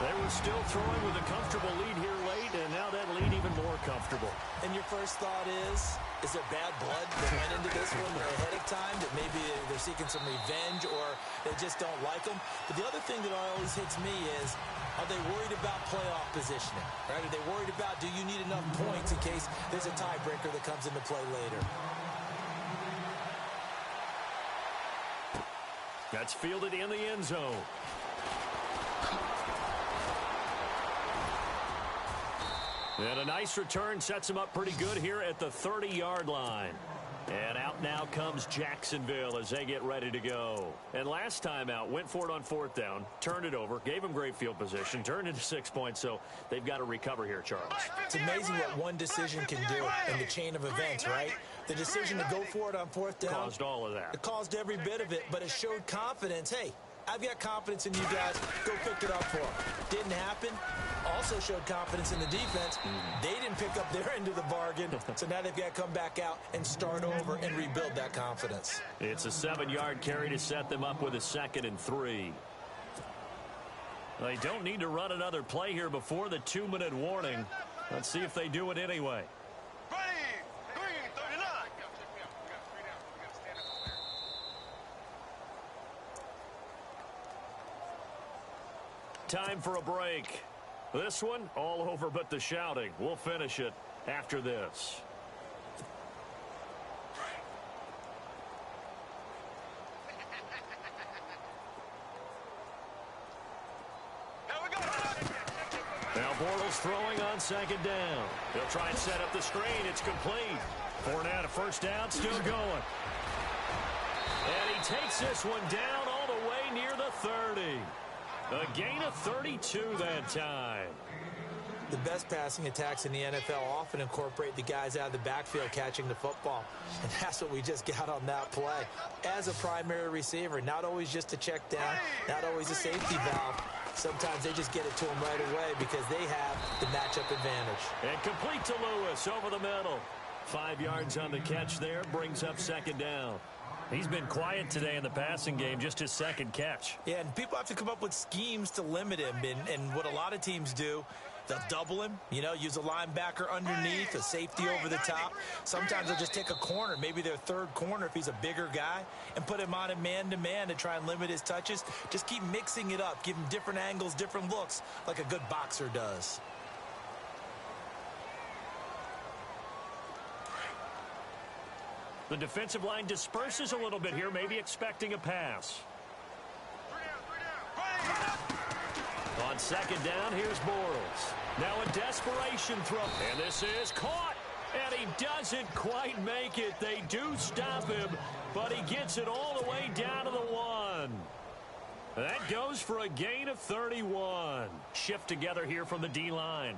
They were still throwing with a comfortable lead here late, and now that lead even more comfortable. And your first thought is there bad blood that went into this one ahead of time, that maybe they're seeking some revenge or they just don't like them? But the other thing that always hits me is, are they worried about playoff positioning? Right? Are they worried about, do you need enough points in case there's a tiebreaker that comes into play later? That's fielded in the end zone. And a nice return sets him up pretty good here at the 30-yard line. And out now comes Jacksonville as they get ready to go. And last time out, went for it on 4th down, turned it over, gave him great field position, turned into 6 points, so they've got to recover here, Charles. It's amazing what one decision can do in the chain of events, right? The decision to go for it on 4th down. Caused all of that. It caused every bit of it, but it showed confidence. Hey, I've got confidence in you guys. Go pick it up for them. Didn't happen. Also showed confidence in the defense. They didn't pick up their end of the bargain, so now they've got to come back out and start over and rebuild that confidence. It's a 7-yard carry to set them up with a 2nd and 3. They don't need to run another play here before the 2-minute warning. Let's see if they do it anyway. Time for a break. This one, all over but the shouting. We'll finish it after this. Now Bortles throwing on 2nd down. He'll try and set up the screen. It's complete. Fournette, a first down, still going. And he takes this one down all the way near the 30. A gain of 32 that time. The best passing attacks in the NFL often incorporate the guys out of the backfield catching the football. And that's what we just got on that play. As a primary receiver, not always just a check down, not always a safety valve. Sometimes they just get it to him right away because they have the matchup advantage. And complete to Lewis over the middle. 5 yards on the catch there, brings up 2nd down. He's been quiet today in the passing game, just his 2nd catch. Yeah, and people have to come up with schemes to limit him. And what a lot of teams do, they'll double him, use a linebacker underneath, a safety over the top. Sometimes they'll just take a corner, maybe their 3rd corner if he's a bigger guy, and put him on a man-to-man to try and limit his touches. Just keep mixing it up, give him different angles, different looks, like a good boxer does. The defensive line disperses a little bit here, maybe expecting a pass. On 2nd down, here's Bortles. Now a desperation throw. And this is caught. And he doesn't quite make it. They do stop him, but he gets it all the way down to the 1. That goes for a gain of 31. Shift together here from the D-line.